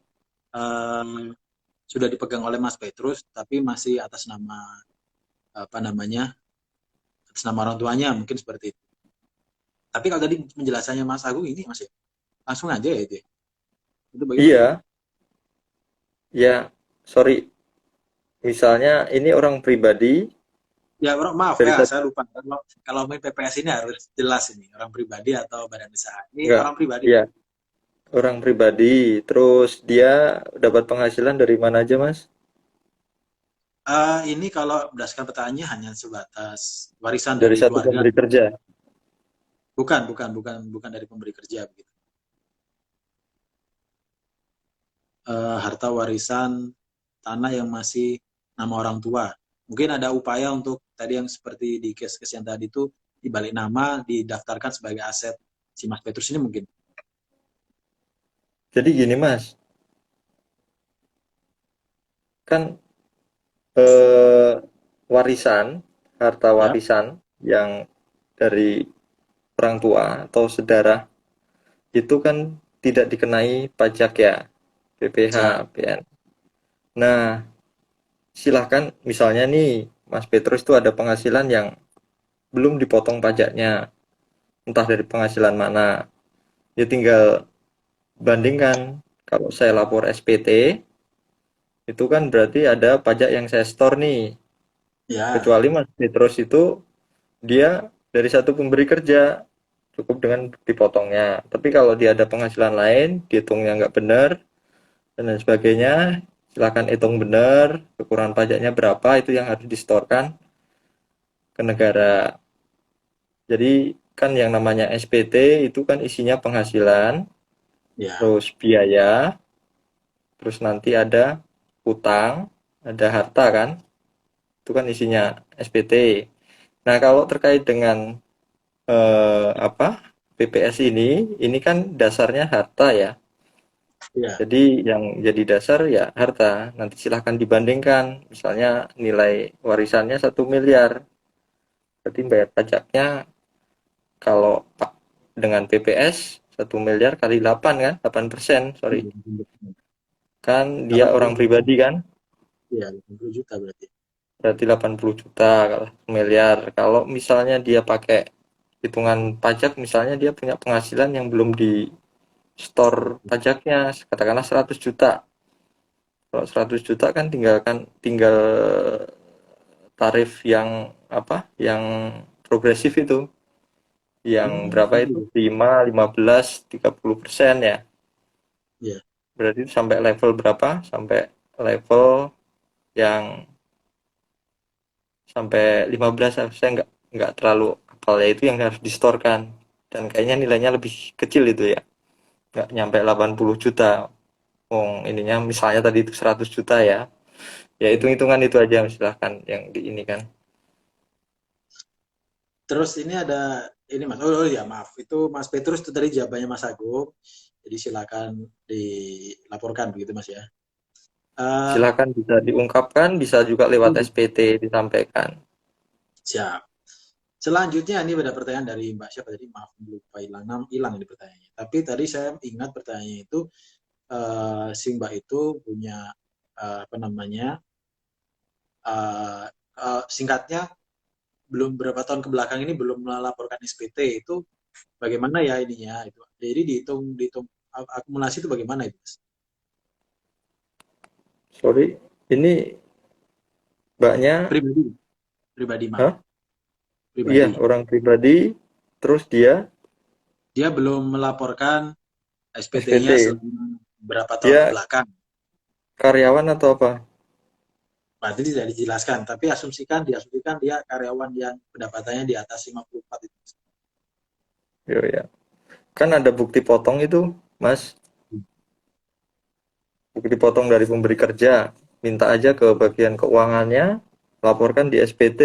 eh, sudah dipegang oleh Mas Petrus, tapi masih atas nama apa namanya, atas nama orang tuanya, mungkin seperti itu. Tapi kalau tadi penjelasannya Mas Agung ini Mas ya, langsung aja ya itu. Ya. Itu bagaimana ya? Iya, ya, sorry. Misalnya ini orang pribadi Ya, maaf dari ya, satu, saya lupa. Kalau main PPS ini harus jelas ini, orang pribadi atau badan usaha. Ini enggak, orang pribadi. ya, orang pribadi. Terus dia dapat penghasilan dari mana aja, Mas? Ini kalau berdasarkan pertanyaannya hanya sebatas warisan Dari dari satu keluarga. pemberi kerja. Bukan dari pemberi kerja begitu. Harta warisan tanah yang masih nama orang tua. Mungkin ada upaya untuk tadi yang seperti di case-case yang tadi itu, dibalik nama didaftarkan sebagai aset si Mas Petrus ini mungkin. Jadi gini, Mas, kan warisan, harta Ya, warisan yang dari orang tua atau saudara itu kan tidak dikenai pajak ya, PPh, siap. PN. Nah, silahkan misalnya nih Mas Petrus itu ada penghasilan yang belum dipotong pajaknya, entah dari penghasilan mana. Ya tinggal bandingkan. Kalau saya lapor SPT, itu kan berarti ada pajak yang saya store nih. Ya, Kecuali Mas Petrus itu dia dari satu pemberi kerja, cukup dengan dipotongnya. Tapi kalau dia ada penghasilan lain, dihitungnya nggak benar, dan lain sebagainya, silakan hitung benar, kekurangan pajaknya berapa, itu yang harus distorkan ke negara. Jadi kan yang namanya SPT itu kan isinya penghasilan, ya. terus biaya, terus nanti ada utang, ada harta kan, itu kan isinya SPT. Nah kalau terkait dengan apa PPS ini kan dasarnya harta ya. Ya, Jadi yang jadi dasar ya harta. Nanti silahkan dibandingkan. Misalnya nilai warisannya 1 miliar. Berarti bayar pajaknya kalau dengan PPS 1 miliar kali 8 kan? 8%, sorry. Kan dia orang 80 juta. pribadi kan? Iya, 80 juta berarti. berarti 80 juta kalau miliar. Kalau misalnya dia pakai hitungan pajak, misalnya dia punya penghasilan yang belum di store pajaknya, katakanlah 100 juta. Kalau 100 juta kan tinggal tarif yang apa? Yang progresif itu. Yang berapa itu? Gitu. 5, 15, 30% ya. Ya. Berarti sampai level berapa? Sampai level yang sampai 15, saya nggak terlalu hafal ya, itu yang harus distorkan, dan kayaknya nilainya lebih kecil itu ya, nggak nyampe 80 juta. Ininya misalnya tadi itu 100 juta ya, ya hitung-hitungan itu aja silahkan yang di ini kan. Terus ini ada ini Mas. Oh, ya maaf, itu Mas Petrus itu tadi jawabannya Mas Agung. Jadi silakan dilaporkan begitu Mas ya. Eh, Silakan, bisa diungkapkan, bisa juga lewat SPT disampaikan. siap. Selanjutnya ini ada pertanyaan dari Mbak siapa tadi? Maaf lupa hilang ini pertanyaannya. Tapi tadi saya ingat pertanyaannya itu si Mbak itu punya apa namanya? eh, singkatnya belum berapa tahun ke belakang ini belum melaporkan SPT itu bagaimana ya ininya itu. Jadi dihitung dihitung akumulasi itu bagaimana itu, Mas? Sorry, ini mbaknya. Pribadi, pribadi maaf, Hah? Iya, pribadi. orang pribadi, terus dia Dia belum melaporkan SPT-nya SPT, selama berapa tahun ke dia belakang. karyawan atau apa? Berarti tidak dijelaskan, tapi diasumsikan dia karyawan yang pendapatannya di atas 54 itu. Yo ya, kan ada bukti potong itu, Mas. Bukti potong dari pemberi kerja. Minta aja ke bagian keuangannya, laporkan di SPT.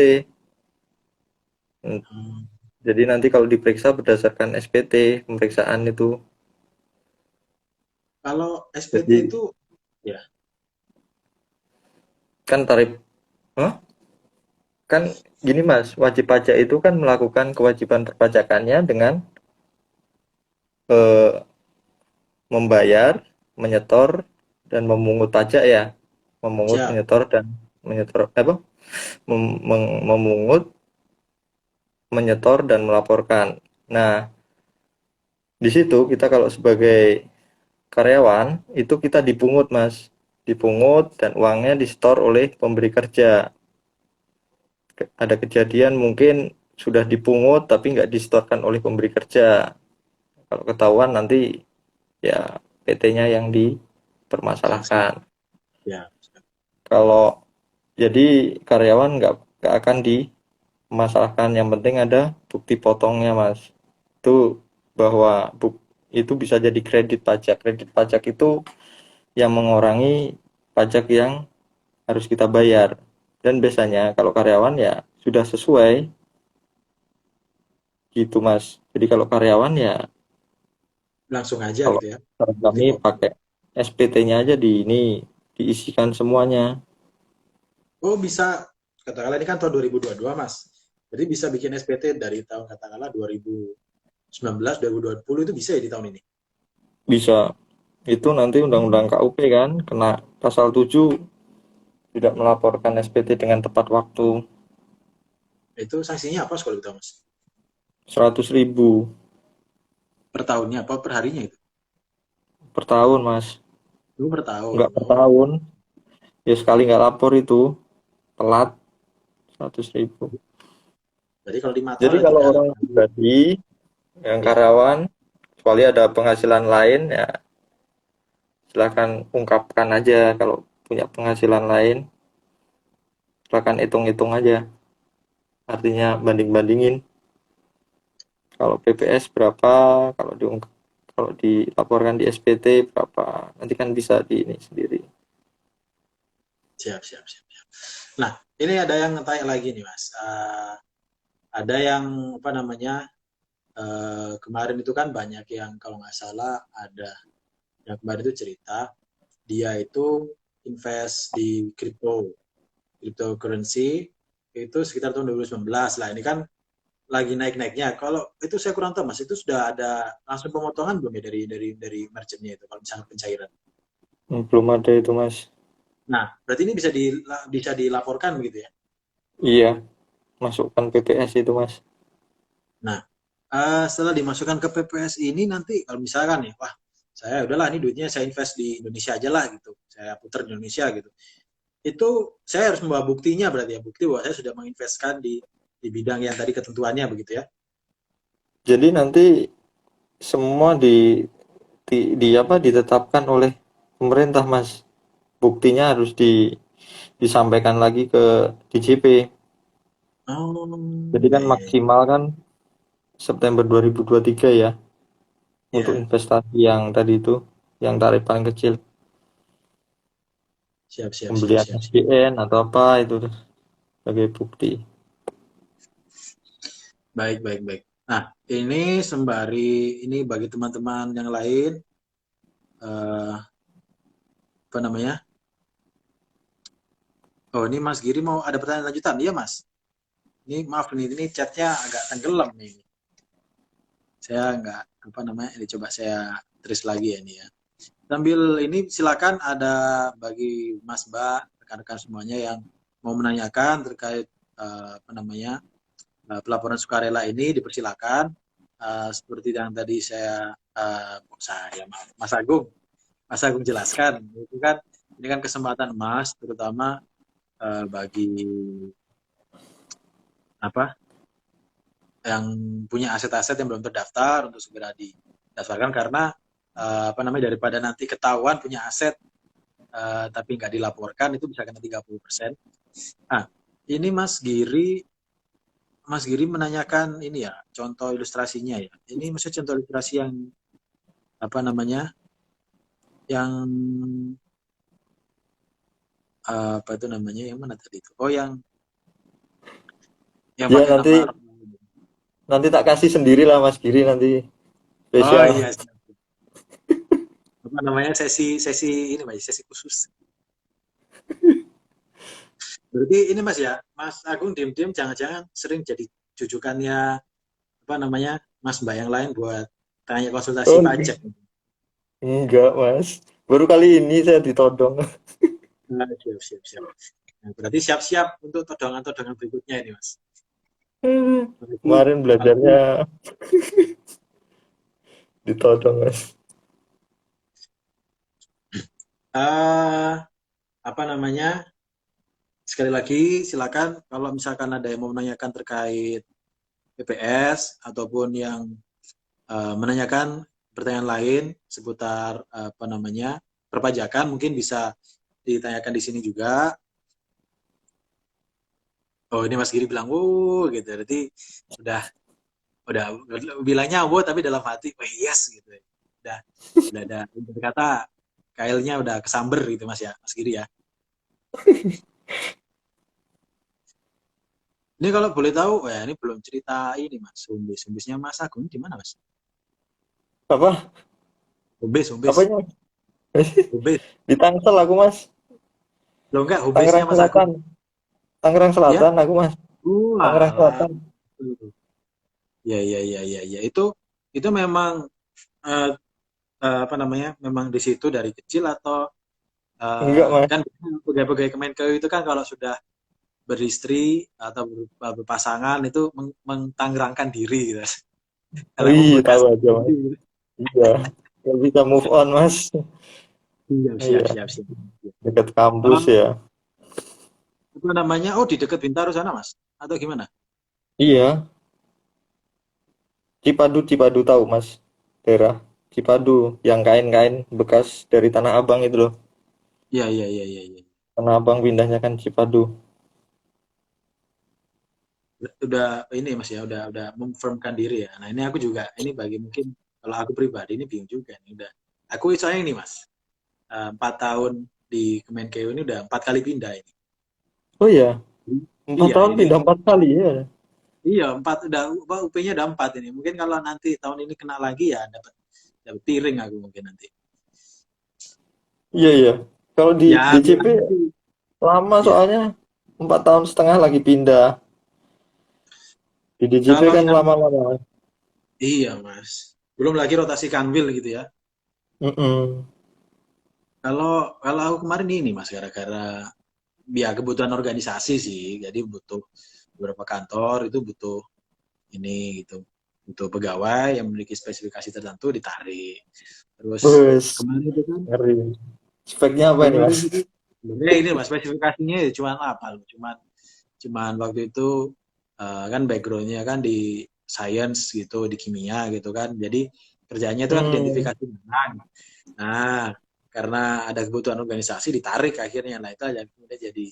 Hmm. Jadi nanti kalau diperiksa berdasarkan SPT, pemeriksaan itu. Kalau SPT Jadi itu ya, kan tarif, Hah? Kan gini Mas, wajib pajak itu kan melakukan kewajiban perpajakannya dengan eh, membayar, menyetor, dan memungut pajak ya. Memungut, siap. menyetor, dan menyetor apa? Memungut, menyetor, dan melaporkan. Nah, di situ kita kalau sebagai karyawan itu kita dipungut Mas, dipungut dan uangnya disetor oleh pemberi kerja. Ada kejadian mungkin sudah dipungut tapi nggak disetorkan oleh pemberi kerja. Kalau ketahuan nanti ya PT-nya yang Sanksi. dipermasalahkan. Ya. Kalau jadi karyawan nggak akan dimasalahkan, yang penting ada bukti potongnya Mas. Itu bahwa itu bisa jadi kredit pajak. Kredit pajak itu yang mengurangi pajak yang harus kita bayar. Dan biasanya kalau karyawan ya sudah sesuai gitu Mas. Jadi kalau karyawan ya, Langsung aja kalau gitu ya. saran Bukti kami potong. pakai SPT-nya aja di ini, diisikan semuanya. Oh, bisa katakanlah ini kan tahun 2022, Mas. Jadi bisa bikin SPT dari tahun katakanlah 2019, 2020 itu bisa ya di tahun ini. Bisa. Itu nanti undang-undang KUP kan kena pasal 7, tidak melaporkan SPT dengan tepat waktu. Itu sanksinya apa kalau kita, Mas? 100.000 Per tahunnya apa per harinya itu? per tahun Mas. Itu per tahun. Nggak per Oh. tahun. Ya sekali nggak lapor itu telat 100.000. Jadi kalau 5 tahun Jadi ya kalau 3 orang kali. pribadi yang Ya. karyawan, kecuali ada penghasilan lain ya silakan ungkapkan aja. Kalau punya penghasilan lain silakan hitung-hitung aja, artinya banding-bandingin kalau PPS berapa, kalau kalau dilaporkan di SPT berapa, nanti kan bisa di ini sendiri. Siap, siap, siap, siap. Nah, ini ada yang tanya lagi nih, Mas. Ada yang apa namanya? Kemarin itu kan banyak yang kalau nggak salah ada yang kemarin itu cerita dia itu invest di cryptocurrency itu sekitar tahun 2019 lah. Ini kan lagi naik-naiknya. Kalau itu saya kurang tahu Mas, itu sudah ada langsung pemotongan belum ya dari merchantnya itu kalau misalnya pencairan. Belum ada itu Mas. Nah, berarti ini bisa dilaporkan begitu ya. Iya, masukkan PPS itu mas. Nah, setelah dimasukkan ke PPS ini nanti kalau misalkan nih, wah saya udahlah ini duitnya saya invest di Indonesia aja lah gitu, saya putar di Indonesia gitu. Itu saya harus membawa buktinya berarti ya, bukti bahwa saya sudah menginvestkan di bidang yang tadi ketentuannya begitu ya. Jadi nanti semua di apa ditetapkan oleh pemerintah mas. Buktinya harus disampaikan lagi ke DJP. Oh, Jadi ya kan ya maksimal kan September 2023 ya untuk ya, investasi yang tadi itu, yang tarif paling kecil, siap siap siap pembelian siap siap. SBN atau apa itu sebagai bukti. Baik baik baik. Nah, ini sembari ini bagi teman-teman yang lain, apa namanya? Oh, ini Mas Giri mau ada pertanyaan lanjutan? Iya, Mas. Ini maaf nih, ini chatnya agak tenggelam nih. Saya nggak apa namanya? Ini coba saya tulis lagi ya ini ya. Sambil ini silakan ada bagi Mas Mbak, rekan-rekan semuanya yang mau menanyakan terkait apa namanya pelaporan sukarela ini dipersilakan. Seperti yang tadi saya maaf, Mas Agung jelaskan, itu kan ini kan kesempatan emas terutama bagi apa yang punya aset-aset yang belum terdaftar untuk segera didaftarkan karena apa namanya daripada nanti ketahuan punya aset tapi nggak dilaporkan itu bisa kena 30%. Nah, ini Mas Giri menanyakan ini ya, contoh ilustrasinya ya. Ini maksudnya contoh ilustrasi yang apa namanya? Yang apa itu namanya? Yang mana tadi itu? Oh, yang Ya pakai nanti nama. nanti tak kasih sendiri lah Mas Giri nanti Oh spesial. iya, apa namanya? Sesi sesi ini Mas, sesi khusus. Berarti ini Mas ya, Mas Agung diem-diem jangan-jangan sering jadi jujukannya apa namanya Mas Mbak yang lain buat tanya konsultasi Oh pajak. enggak Mas, baru kali ini saya ditodong. Nah, siap, siap, siap. Nah, berarti siap-siap untuk todongan-todongan berikutnya ini Mas. Apalagi, Kemarin apalagi belajarnya ditodong Mas. eh, apa namanya? Sekali lagi silakan kalau misalkan ada yang mau menanyakan terkait PPS ataupun yang menanyakan pertanyaan lain seputar apa namanya perpajakan mungkin bisa ditanyakan di sini juga. Oh ini Mas Giri bilang, gitu. Berarti udah udah bilangnya wow tapi dalam hati, oh yes gitu. Udah udah ada kata kailnya udah kesamber gitu Mas ya, Mas Giri ya. Ini kalau boleh tahu, ya ini belum cerita ini Mas, humbis-humbisnya Mas Agung di mana Mas? Apa? Humbis, Apanya? humbis. Di Tangsel aku Mas. Loh enggak, humbisnya Tangerang Mas Agung. Selatan. Tangerang Ya? Selatan aku Mas. Tangerang Alah. Selatan. Ya, ya, ya, ya, ya. Itu memang eh, apa namanya? Memang di situ dari kecil atau Enggak Mas. kan pegawai-pegawai Kemenkeu itu kan kalau sudah beristri atau berpasangan itu mentangerangkan diri gitu. Kalau emang Wih, bekas tahu aja Mas. Iya. Nggak bisa move on Mas. siap, siap, Iya. siap, siap. Dekat kampus Um, ya. itu namanya, oh di dekat Bintaro sana mas? Atau gimana? Iya. Cipadu tahu Mas. Daerah Cipadu yang kain-kain bekas dari Tanah Abang itu loh. Iya, iya, iya, iya. Ya. Tanah Abang pindahnya kan Cipadu. Udah ini mas ya, udah memfirmkan diri ya. Nah ini aku juga, ini bagi mungkin kalau aku pribadi ini bingung juga nih. Udah, aku soalnya ini mas, 4 tahun di Kemenkeu ini udah 4 kali pindah ini. Oh iya, 4 Iya, tahun ini pindah 4 kali ya. iya empat udah UP-nya udah 4 ini. Mungkin kalau nanti tahun ini kena lagi ya dapat dapat piring aku mungkin nanti. Iya iya. Kalau di Ya, DJP bilangnya sih. lama Ya. soalnya 4 tahun setengah lagi pindah. Di DJP Kalau kan yang lama-lama. iya, Mas. Belum lagi rotasi kanwil gitu ya. Mm-mm. Kalau kalau aku kemarin ini Mas gara-gara ya kebutuhan organisasi sih. Jadi butuh beberapa kantor itu butuh ini gitu. Butuh pegawai yang memiliki spesifikasi tertentu ditarik. Terus Bus, kemarin itu kan ngeri. Speknya apa ini, kemarin Mas? itu sebenarnya ini mas spesifikasinya ya cuman apa loh, cuman waktu itu kan backgroundnya kan di science gitu, di kimia gitu kan. Jadi kerjanya itu kan Hmm, identifikasi barang. Nah, karena ada kebutuhan organisasi ditarik akhirnya. Nah, itu aja kemudian jadi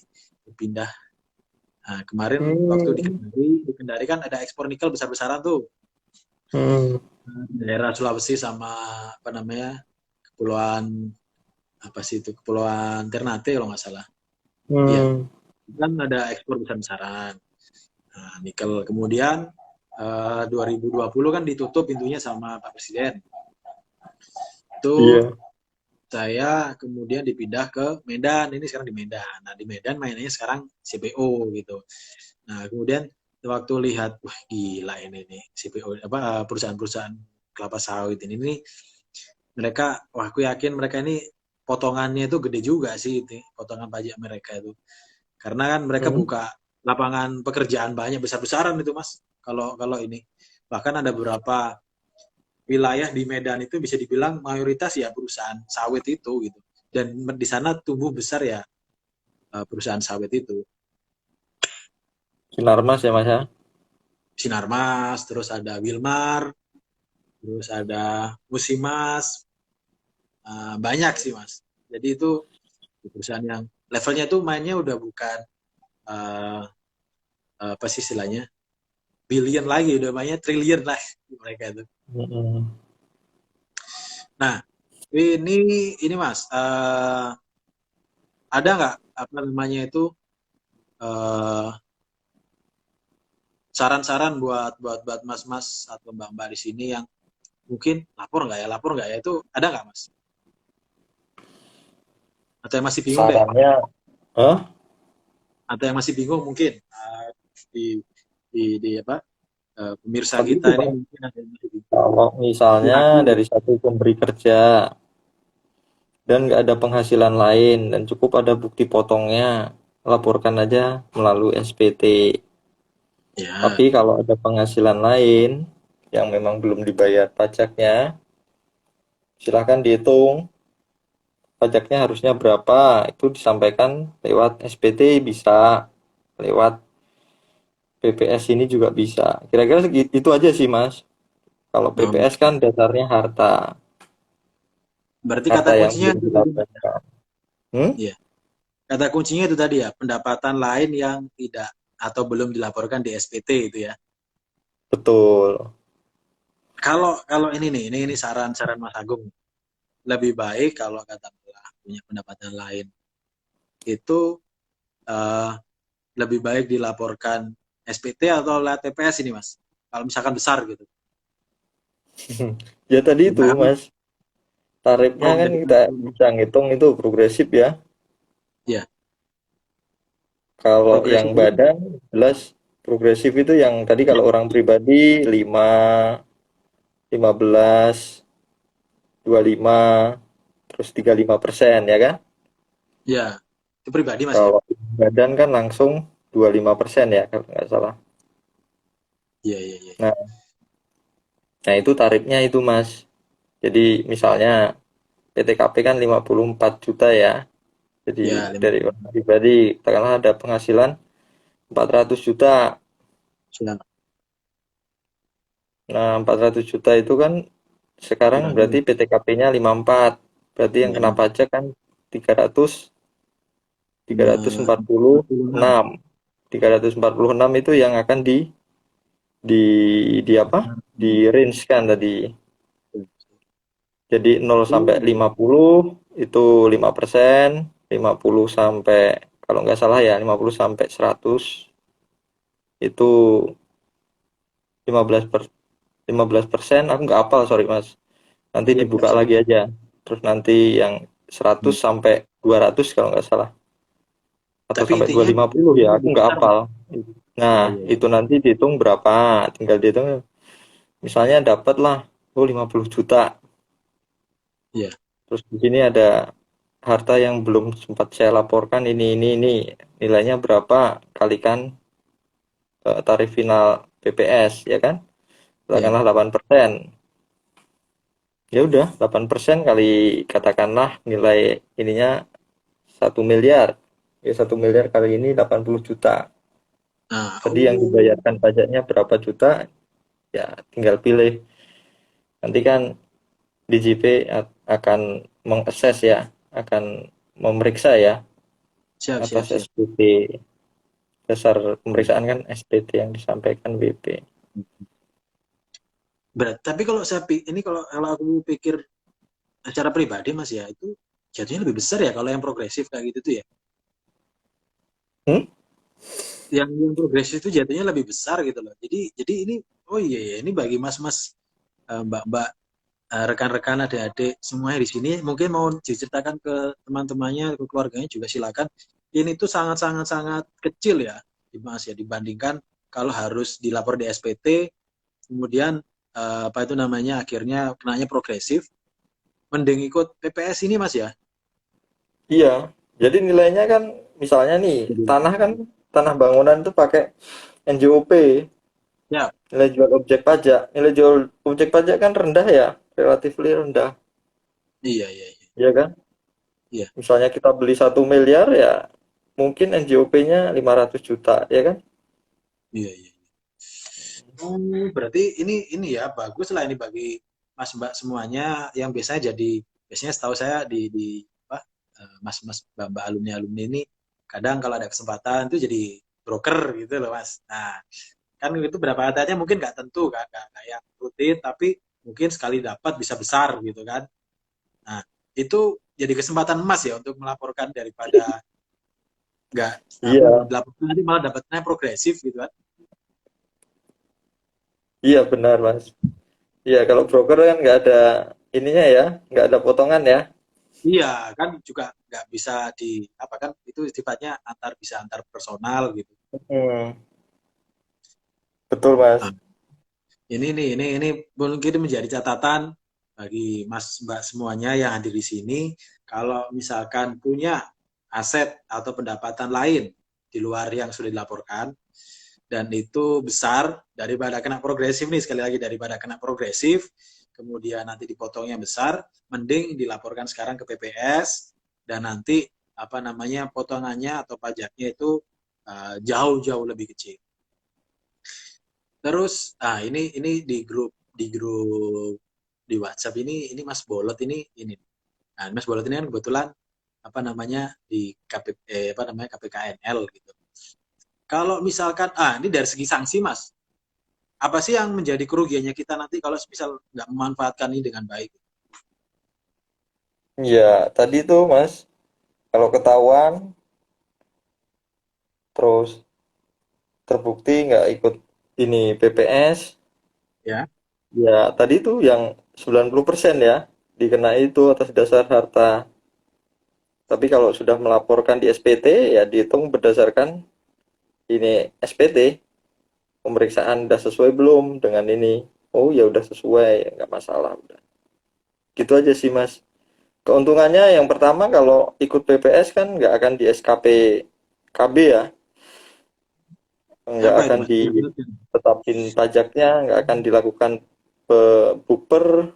pindah. Nah, kemarin waktu hmm, di Kendari kan ada ekspor nikel besar-besaran tuh. hmm, Daerah Sulawesi sama apa namanya? Kepulauan apa sih itu? Kepulauan Ternate kalau nggak salah. Iya, hmm. kan ada ekspor besar-besaran. Nah, nikel. Kemudian 2020 kan ditutup pintunya sama Pak Presiden. Itu Iya. saya kemudian dipindah ke Medan. Ini sekarang di Medan. Nah, di Medan mainannya sekarang CPO gitu. Nah, kemudian waktu lihat, wah gila ini nih CPO apa perusahaan-perusahaan kelapa sawit ini nih mereka, wah aku yakin mereka ini potongannya itu gede juga sih itu, potongan pajak mereka itu. Karena kan mereka Hmm. buka lapangan pekerjaan banyak besar-besaran itu, Mas. Kalau kalau ini. Bahkan ada beberapa wilayah di Medan itu bisa dibilang mayoritas ya perusahaan sawit itu gitu. Dan di sana tumbuh besar ya perusahaan sawit itu. Sinarmas ya, Mas ya? Sinarmas, terus ada Wilmar, terus ada Musimas, banyak sih Mas. Jadi itu perusahaan yang levelnya tuh mainnya udah bukan uh, apa sih istilahnya billion lagi, udah mainnya triliun lah mereka itu. Hmm. Nah ini Mas, ada nggak apa namanya itu uh, saran-saran buat mas-mas atau mbak-mbak di sini yang mungkin lapor nggak ya itu ada nggak Mas? Atau yang masih bingung deh? Sarannya, Hah? Atau yang masih bingung mungkin di di apa pemirsa Tadi kita itu, ini Mas. mungkin ada yang masih bingung. Kalau misalnya Ragu. dari satu pemberi kerja dan nggak ada penghasilan lain dan cukup ada bukti potongnya, laporkan aja melalui SPT. Ya, Tapi kalau ada penghasilan lain yang memang belum dibayar pajaknya, silahkan dihitung pajaknya harusnya berapa. Itu disampaikan lewat SPT bisa, lewat PPS ini juga bisa. Kira-kira itu aja sih, Mas. Kalau PPS oke. kan dasarnya harta, Berarti kata harta yang kuncinya belum itu tadi, Mas. dilaporkan. Hmm? Iya. Kata kuncinya itu tadi ya, pendapatan lain yang tidak atau belum dilaporkan di SPT itu ya. Betul. Kalau kalau ini nih, ini saran-saran Mas Agung. Lebih baik kalau katakanlah punya pendapatan lain itu eh, lebih baik dilaporkan SPT atau lewat TPS ini, Mas. Kalau misalkan besar gitu. Ya tadi itu, Nah, Mas. Tarifnya oh, kan jadi kita bisa ngitung itu progresif ya. ya Kalau yang progresif itu badan jelas progresif itu yang tadi ya, kalau orang pribadi 5, 15, 25, terus 35% ya kan? ya itu pribadi Mas ya. Kalau badan kan langsung 25% ya kalau nggak salah. Iya, iya, iya. Nah, nah itu tarifnya itu Mas. Jadi misalnya PTKP kan 54 juta ya. Jadi Ya, lima dari orang pribadi katakanlah ada penghasilan 400 juta. sudah Nah, 400 juta itu kan sekarang dibagi berarti PTKP-nya 54. Berarti yang kena ya, pajak kan 300 46. 346. 346 itu yang akan di di apa? Di range kan tadi. Jadi 0 Berarti sampai 50 itu 5%, 50 sampai kalau nggak salah ya 50 sampai 100 itu 15%, aku nggak hafal sorry Mas. Nanti iya dibuka benar. lagi aja. Terus nanti yang 100 sampai 200 kalau nggak salah. Atau Tapi sampai intinya 250 ya, jatuhnya aku lebih nggak besar, Mas. hafal. Nah, Iya, iya, iya. itu nanti dihitung berapa. Tinggal dihitung, misalnya dapat lah, oh 50 juta. Iya, Terus di sini ada harta yang belum sempat saya laporkan ini nilainya berapa, kalikan tarif final BPS, ya kan? Ya. Katakanlah 8%. Ya udah, 8% kali katakanlah nilai ininya 1 miliar. Ya 1 miliar kali ini 80 juta. Nah, Jadi yang dibayarkan pajaknya berapa juta? Ya tinggal pilih. Nanti kan DJP akan mengakses ya, akan memeriksa ya siap, siap, atas siap. SPT. Dasar pemeriksaan kan SPT yang disampaikan WP. Berat. Tapi kalau ini kalau aku pikir secara pribadi Mas ya, itu jatuhnya lebih besar ya kalau yang progresif kayak gitu tuh ya. Hmm? Yang progresif itu jatuhnya lebih besar gitu loh. Jadi ini oh iya ya, ini bagi Mas-mas, Mbak-mbak, rekan-rekan, adik-adik semuanya di sini mungkin mau diceritakan ke teman-temannya, ke keluarganya juga silakan. Ini tuh sangat-sangat sangat kecil ya, Mas ya, dibandingkan kalau harus dilapor di SPT, kemudian apa itu namanya akhirnya kenanya progresif, mending ikut PPS ini Mas ya. Iya. Jadi nilainya kan misalnya nih, Jadi, tanah kan tanah bangunan itu pakai NJOP, ya, nilai jual objek pajak. Nilai jual objek pajak kan rendah ya, relatifly rendah, iya, iya, iya, ya kan? iya, Misalnya kita beli 1 miliar ya, mungkin NJOP-nya 500 juta, ya kan? iya, iya. Oh, berarti ini ya bagus lah ini bagi Mas Mbak semuanya yang biasanya setahu saya di apa, Mas Mas Mbak Mbak alumni alumni ini kadang kalau ada kesempatan itu jadi broker gitu loh Mas. Nah kan itu berapa adanya mungkin nggak tentu kan, nggak yang rutin tapi mungkin sekali dapat bisa besar gitu kan. Nah itu jadi kesempatan emas ya untuk melaporkan daripada nggak apa Iya, dilaporkan nanti malah dapatnya progresif gitu kan. iya benar Mas. Iya, kalau broker kan nggak ada ininya ya, nggak ada potongan ya. Iya, kan juga nggak bisa di apa kan itu sifatnya bisa antar personal gitu. Hmm, betul Mas. Nah, ini mungkin menjadi catatan bagi Mas Mbak semuanya yang hadir di sini. Kalau misalkan punya aset atau pendapatan lain di luar yang sudah dilaporkan dan itu besar daripada kena progresif nih sekali lagi daripada kena progresif kemudian nanti dipotongnya besar mending dilaporkan sekarang ke PPS dan nanti apa namanya potongannya atau pajaknya itu jauh-jauh lebih kecil. Terus ini di grup di WhatsApp ini Mas Bolot ini. Nah, Mas Bolot ini kan kebetulan apa namanya di apa namanya KPKNL gitu. Kalau misalkan ini dari segi sanksi Mas, apa sih yang menjadi kerugiannya kita nanti kalau misal nggak memanfaatkan ini dengan baik? Iya, tadi tuh Mas, kalau ketahuan terus terbukti nggak ikut ini PPS, Ya, ya tadi tuh yang 90% ya dikenai itu atas dasar harta. Tapi kalau sudah melaporkan di SPT ya dihitung berdasarkan ini SPT, pemeriksaan udah sesuai belum dengan ini. Oh ya udah sesuai, nggak masalah udah. Gitu aja sih Mas. Keuntungannya yang pertama kalau ikut PPS kan nggak akan di SKP KB ya, nggak apa itu akan Mas? ditetapin pajaknya, nggak akan dilakukan bukper,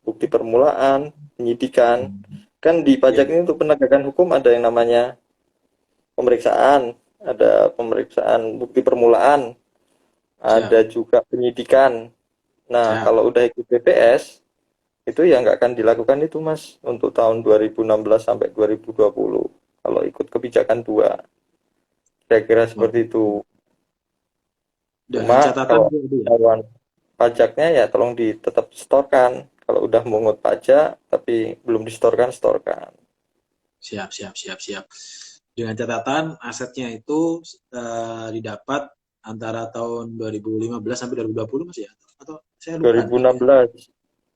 bukti permulaan, penyidikan. Kan di Ya, pajak ini untuk penegakan hukum ada yang namanya pemeriksaan, ada pemeriksaan bukti permulaan, siap, ada juga penyidikan. Nah, siap. kalau udah ikut PPS, itu ya nggak akan dilakukan itu Mas untuk tahun 2016 sampai 2020 kalau ikut kebijakan dua, kira-kira Oh, seperti itu. dengan Cuma catatan kalau itu ya. ketahuan pajaknya ya tolong tetap setorkan. Kalau udah mungut pajak tapi belum distorkan, setorkan. Siap, siap, siap, siap. Dengan catatan asetnya itu didapat antara tahun 2015 sampai 2020 Mas ya? Atau saya lupa nih kayaknya. 2016.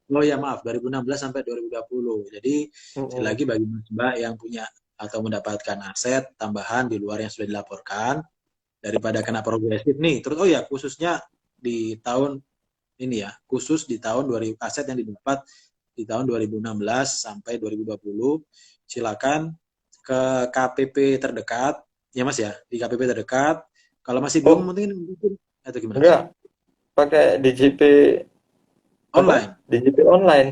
Oh ya maaf, 2016 sampai 2020. Jadi sekali Mm-mm. lagi bagi Mas Mbak yang punya atau mendapatkan aset tambahan di luar yang sudah dilaporkan daripada kena progresif nih. Terus oh ya khususnya di tahun ini ya, khusus di tahun 2000 aset yang didapat di tahun 2016 sampai 2020 silakan ke KPP terdekat, ya Mas ya, di KPP terdekat. Kalau masih bingung Oh, mungkin atau gimana Mas? enggak, pakai DJP apa? Online. DJP online.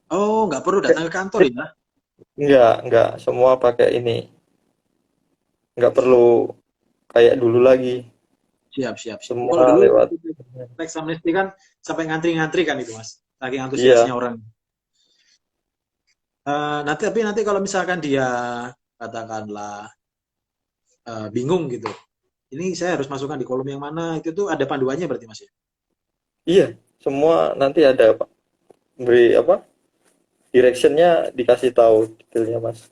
Oh, nggak perlu datang ke kantor ya? Enggak, semua pakai ini. Enggak perlu kayak dulu lagi. Siap, siap, siap. Kalau Semua dulu lewat. teks amnesti kan sampai ngantri-ngantri kan itu Mas, saking antusiasnya Iya. orang. Nanti kalau misalkan dia katakanlah bingung gitu, ini saya harus masukkan di kolom yang mana, itu tuh ada panduannya berarti Mas ya? Iya, semua nanti ada Pak. Beri apa? Directionnya dikasih tahu detailnya, Mas.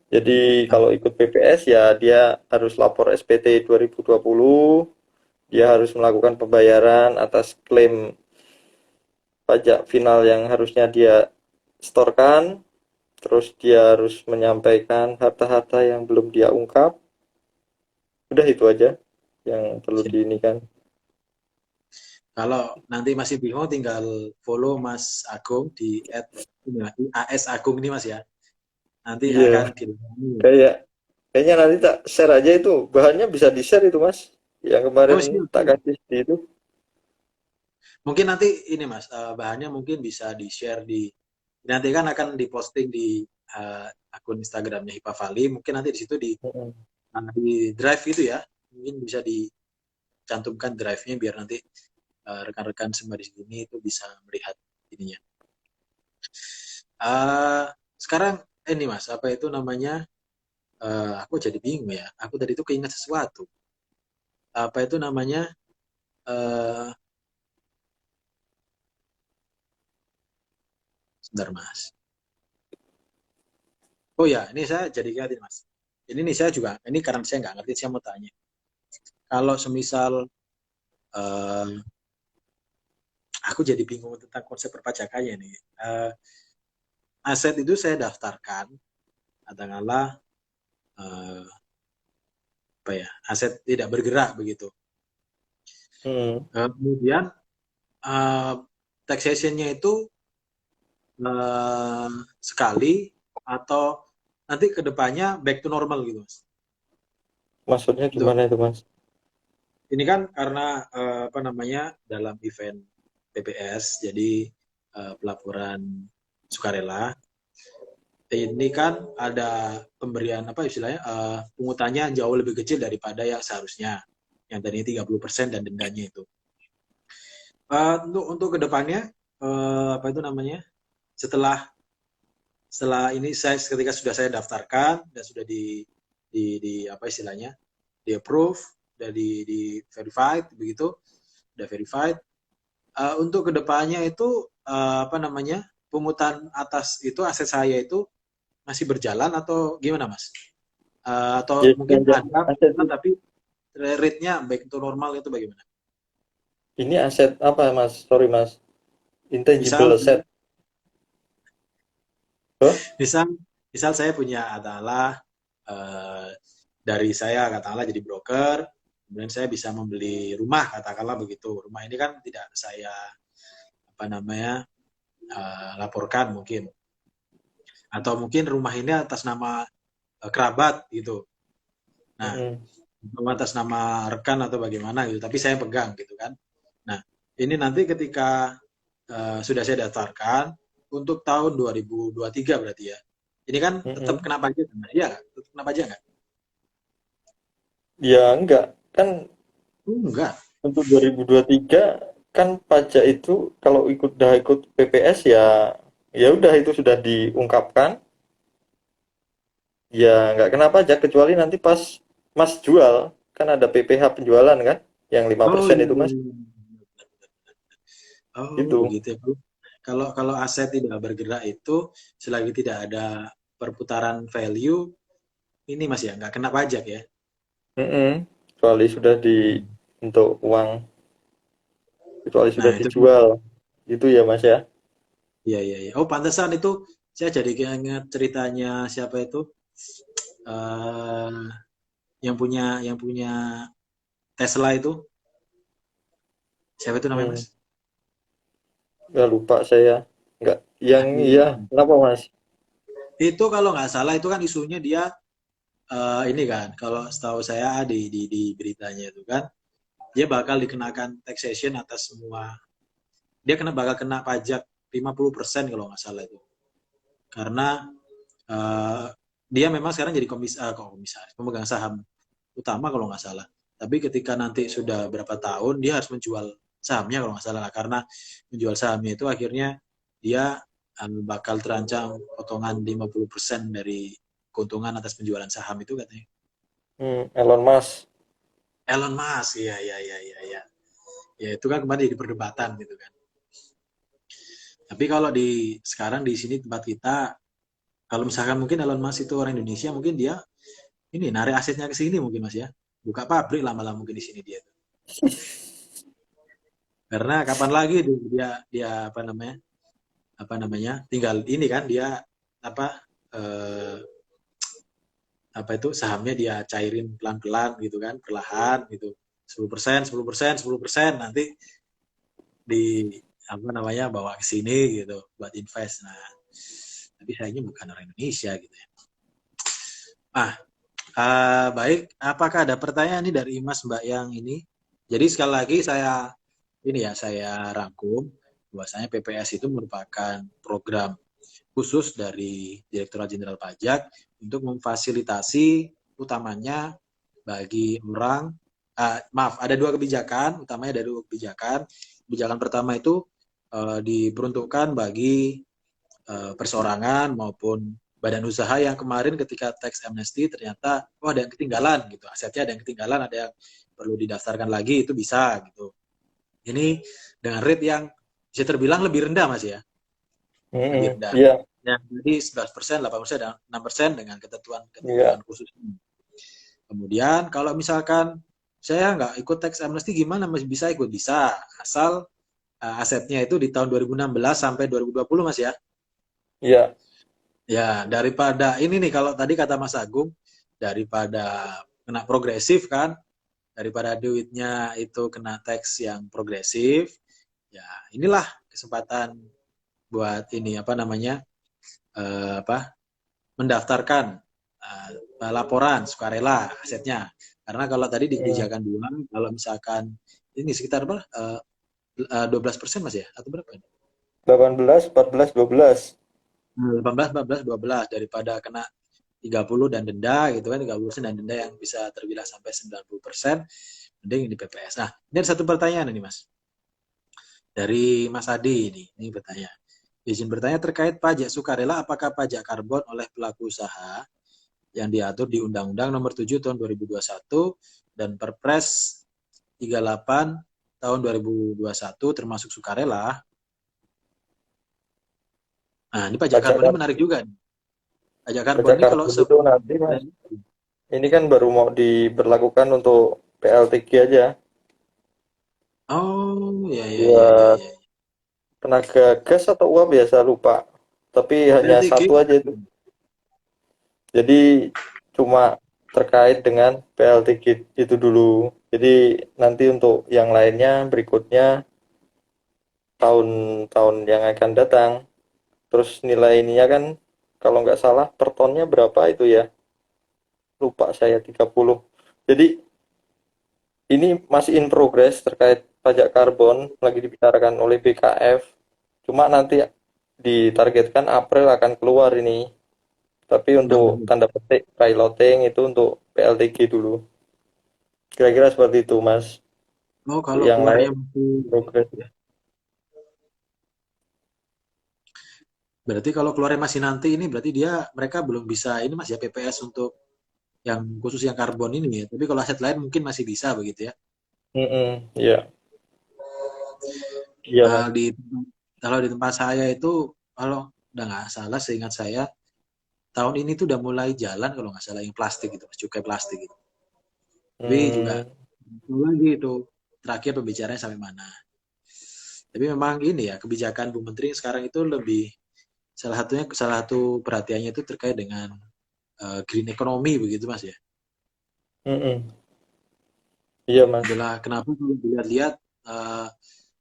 Jadi Nah, kalau ikut PPS ya dia harus lapor SPT 2020, dia harus melakukan pembayaran atas klaim pajak final yang harusnya dia setorkan, terus dia harus menyampaikan harta-harta yang belum dia ungkap. Udah itu aja yang perlu siap. diinikan. Kalau nanti masih bingung tinggal follow Mas Agung di @AS Agung ini Mas ya. Nanti Iya, akan dilayani. kayak kayaknya nanti tak share aja itu. Bahannya bisa di-share itu, Mas. Yang kemarin Oh, siap, tak siap. kasih di itu. Mungkin nanti ini Mas, bahannya mungkin bisa di-share nanti kan akan diposting di akun Instagramnya Hipa Valley. Mungkin nanti di situ Mm-mm. di drive itu ya. Mungkin bisa dicantumkan drive-nya biar nanti rekan-rekan semua di sini itu bisa melihat ininya. Uh, Sekarang ini Mas, apa itu namanya? Aku jadi bingung ya. Aku tadi itu keinget sesuatu. Apa itu namanya? Uh, Sebentar Mas. Oh ya, ini saya jadi ingat ini Mas. Ini nih saya juga, ini karena saya nggak ngerti, saya mau tanya. Kalau semisal uh, aku jadi bingung tentang konsep perpajakannya nih. Aset itu saya daftarkan, katakanlah uh, apa ya, aset tidak bergerak begitu. Hmm. Kemudian uh, taxation-nya itu sekali atau nanti ke depannya back to normal gitu Mas. Maksudnya Itu. gimana itu, Mas? Ini kan karena apa namanya dalam event PPS jadi pelaporan sukarela ini kan ada pemberian apa istilahnya pungutannya jauh lebih kecil daripada yang seharusnya yang tadinya 30% dan dendanya itu. Untuk kedepannya apa itu namanya setelah setelah ini saya ketika sudah saya daftarkan dan sudah di apa istilahnya di approve sudah di verified begitu sudah verified untuk kedepannya itu apa namanya pungutan atas itu aset saya itu masih berjalan atau gimana Mas Ya, atau mungkin sepanjang ada aset tapi rate-nya baik itu normal itu bagaimana ini aset apa, Mas? Sorry, Mas. Intangible misal asset. Huh? misal misal saya punya adalah eh, dari saya katakanlah jadi broker, kemudian saya bisa membeli rumah katakanlah begitu. Rumah ini kan tidak saya apa namanya laporkan mungkin, atau mungkin rumah ini atas nama kerabat gitu. Nah, Mm-mm. atas nama rekan atau bagaimana gitu, tapi saya pegang gitu kan. Nah, ini nanti ketika sudah saya daftarkan untuk tahun 2023 berarti ya. Ini kan tetap Mm-mm. kena pajak, nah, iya, tetap kena pajak nggak? Ya enggak, kan Enggak. untuk 2023 kan pajak itu kalau ikut PPS ya ya udah itu sudah diungkapkan, ya nggak kena pajak kecuali nanti pas Mas jual, kan ada PPh penjualan kan yang lima Oh persen iya, itu, iya, Mas. iya. Oh Itu. begitu ya. Kalau kalau aset tidak bergerak itu selagi tidak ada perputaran value ini Mas ya nggak kena pajak ya. Mm-mm. Kecuali sudah untuk uang, kecuali sudah Nah itu dijual. Itu ya, Mas ya. iya iya iya. Oh pantesan itu saya jadi ingat ceritanya siapa itu eh yang punya Tesla itu siapa itu namanya Hmm. Mas? Nggak lupa saya. Nggak, yang Nah, iya. Kenapa, Mas? Itu kalau nggak salah itu kan isunya dia ini kan, kalau setahu saya di beritanya itu kan, dia bakal dikenakan taxation atas semua, dia bakal kena pajak 50% kalau nggak salah itu. Karena eh, dia memang sekarang jadi komisaris, pemegang saham utama kalau nggak salah. Tapi ketika nanti sudah berapa tahun, dia harus menjual sahamnya kalau nggak salah. Karena menjual sahamnya itu akhirnya dia bakal terancam potongan 50% dari keuntungan atas penjualan saham itu katanya. Elon Musk. Elon Musk, iya, iya, iya, iya, iya. Ya itu kan kemarin jadi perdebatan gitu kan. Tapi kalau di sekarang di sini tempat kita, kalau misalkan mungkin Elon Musk itu orang Indonesia, mungkin dia ini narik asetnya ke sini mungkin Mas ya. Buka pabrik lama-lama mungkin di sini dia. Karena kapan lagi dia dia apa namanya tinggal ini kan dia apa eh, apa itu sahamnya dia cairin pelan-pelan gitu kan, perlahan gitu. 10%, 10%, 10% nanti di apa namanya bawa ke sini gitu buat invest. Nah, tapi sayangnya bukan orang Indonesia gitu ya. Ah, baik, apakah ada pertanyaan nih dari Mas Mbak yang ini? Jadi sekali lagi saya ini ya saya rangkum bahwasanya PPS itu merupakan program khusus dari Direktorat Jenderal Pajak untuk memfasilitasi utamanya bagi orang maaf ada dua kebijakan utamanya ada dua kebijakan. Kebijakan pertama itu diperuntukkan bagi perseorangan maupun badan usaha yang kemarin ketika tax amnesty ternyata ada yang ketinggalan gitu, asetnya ada yang ketinggalan, ada yang perlu didaftarkan lagi, itu bisa gitu. Ini dengan rate yang bisa terbilang lebih rendah Mas ya, lebih rendah. Iya, Yang jadi 11%, 8%, dan 6% dengan ketentuan iya. khusus. Kemudian kalau misalkan saya nggak ikut tax amnesty gimana Mas? Bisa ikut? Bisa. Asal asetnya itu di tahun 2016 sampai 2020 Mas ya. Iya. Ya, daripada ini nih kalau tadi kata Mas Agung, daripada kena progresif kan, daripada duitnya itu kena tax yang progresif, ya inilah kesempatan buat ini apa namanya apa mendaftarkan laporan sukarela asetnya. Karena kalau tadi di Hmm. kebijakan dua, kalau misalkan ini sekitar berapa? 12% Mas ya? Atau berapa? 18, 14, 12. 18, 14, 12 daripada kena 30 dan denda gitu kan, 30% dan denda yang bisa terbilang sampai 90%, mending di PPS. Nah, ini ada satu pertanyaan ini Mas. Dari Mas Adi ini bertanya. Izin bertanya terkait pajak sukarela, apakah pajak karbon oleh pelaku usaha yang diatur di Undang-Undang Nomor 7 Tahun 2021 dan Perpres 38 Tahun 2021 termasuk sukarela? Nah, ini pajak Pajak karbon ini karbon, menarik juga nih. Pajak karbon pajak ini kalau karbon itu nanti Mas. Ini kan baru mau diberlakukan untuk PLTG aja. oh ya ya ya ya Buat ya. tenaga gas atau uap biasa lupa. Tapi hanya PLTG. satu aja itu. Jadi cuma terkait dengan PLTG itu dulu. Jadi nanti untuk yang lainnya berikutnya tahun-tahun yang akan datang. Terus nilai ininya kan kalau nggak salah per tonnya berapa itu ya? Lupa saya 30. Jadi ini masih in progress terkait pajak karbon lagi dibicarakan oleh BKF. Cuma nanti ditargetkan April akan keluar ini. Tapi untuk Undang-undang. tanda petik piloting itu untuk PLTG dulu. Kira-kira seperti itu, Mas. Oh, Untuk kalau yang keluarnya lain masih progres. ya. Berarti kalau keluarnya masih nanti ini berarti dia mereka belum bisa ini Mas ya PPS untuk yang khusus yang karbon ini ya. Tapi kalau aset lain mungkin masih bisa begitu ya. Iya, iya, Nah, Mas. kalau di tempat saya itu kalau udah nggak salah seingat saya tahun ini tuh udah mulai jalan kalau nggak salah yang plastik gitu, cukai plastik gitu. Tapi juga Hmm, lagi itu terakhir pembicaranya sampai mana. Tapi memang ini ya kebijakan Bu Menteri sekarang itu lebih salah satu perhatiannya itu terkait dengan green economy begitu Mas ya. mm-mm. Iya, Mas. Adalah kenapa kalau dilihat-lihat uh,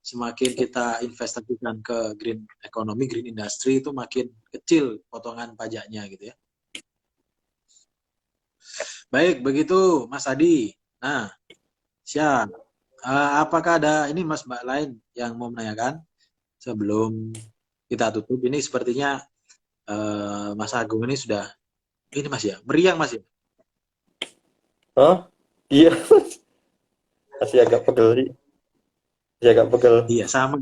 semakin kita investasikan ke green economy, green industry itu makin kecil potongan pajaknya gitu ya. Baik, begitu Mas Adi. Nah, siap. Apakah ada ini Mas Mbak lain yang mau menanyakan sebelum kita tutup? Ini sepertinya Mas Agung ini sudah ini Mas ya, meriang Mas ya. Oh, iya, masih agak pegel sih. Masih agak pegel. Iya, sama.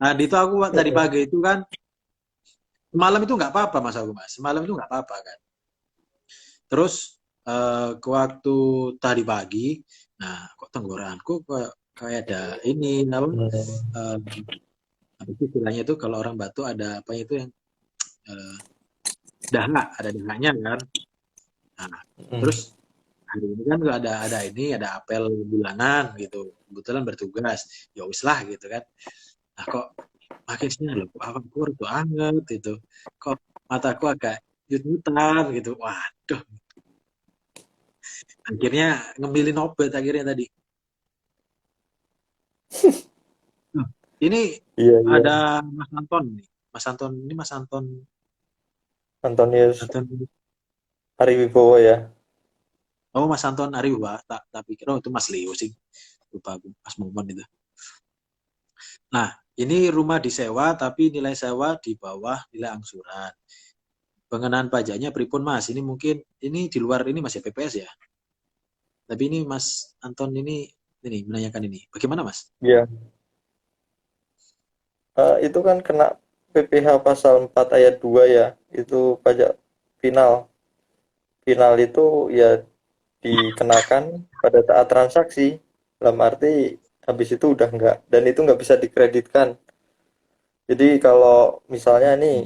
Nah, itu aku tadi pagi itu kan malam itu nggak apa-apa Mas Agung Mas. Semalam itu nggak apa-apa kan. Terus ke waktu tadi pagi, nah kok tenggorokanku kok kayak ada ini apa? Hmm. eh, apa sih istilahnya itu kalau orang batuk ada apa itu yang eh, dahak, ada dahaknya kan. Nah, Hmm. terus hari ini kan nggak ada apel bulanan gitu. Kebetulan bertugas, ya wis lah gitu kan. Nah kok makin sini loh, kok aku tuh anget gitu. Kok mataku agak nyut-nyutan gitu. Waduh, akhirnya ngemilin obat akhirnya tadi. Hmm, Ini Iya, iya. ada Mas Anton nih. Mas Anton ini Mas Anton Antonius Anton Ariwibowo ya. oh Mas Anton Ariwa tak pikir oh itu Mas Leo sih. Lupa aku Mas Momon itu. Nah, ini rumah disewa tapi nilai sewa di bawah nilai angsuran. Pengenaan pajaknya pripun Mas? Ini mungkin ini di luar ini Mas ya PPS ya. Tapi ini Mas Anton ini menanyakan ini. Bagaimana Mas? Iya. Itu kan kena PPh pasal 4 ayat 2 ya. Itu pajak final. Final itu ya dikenakan pada saat transaksi. Dalam arti habis itu udah enggak. Dan itu nggak bisa dikreditkan. Jadi kalau misalnya nih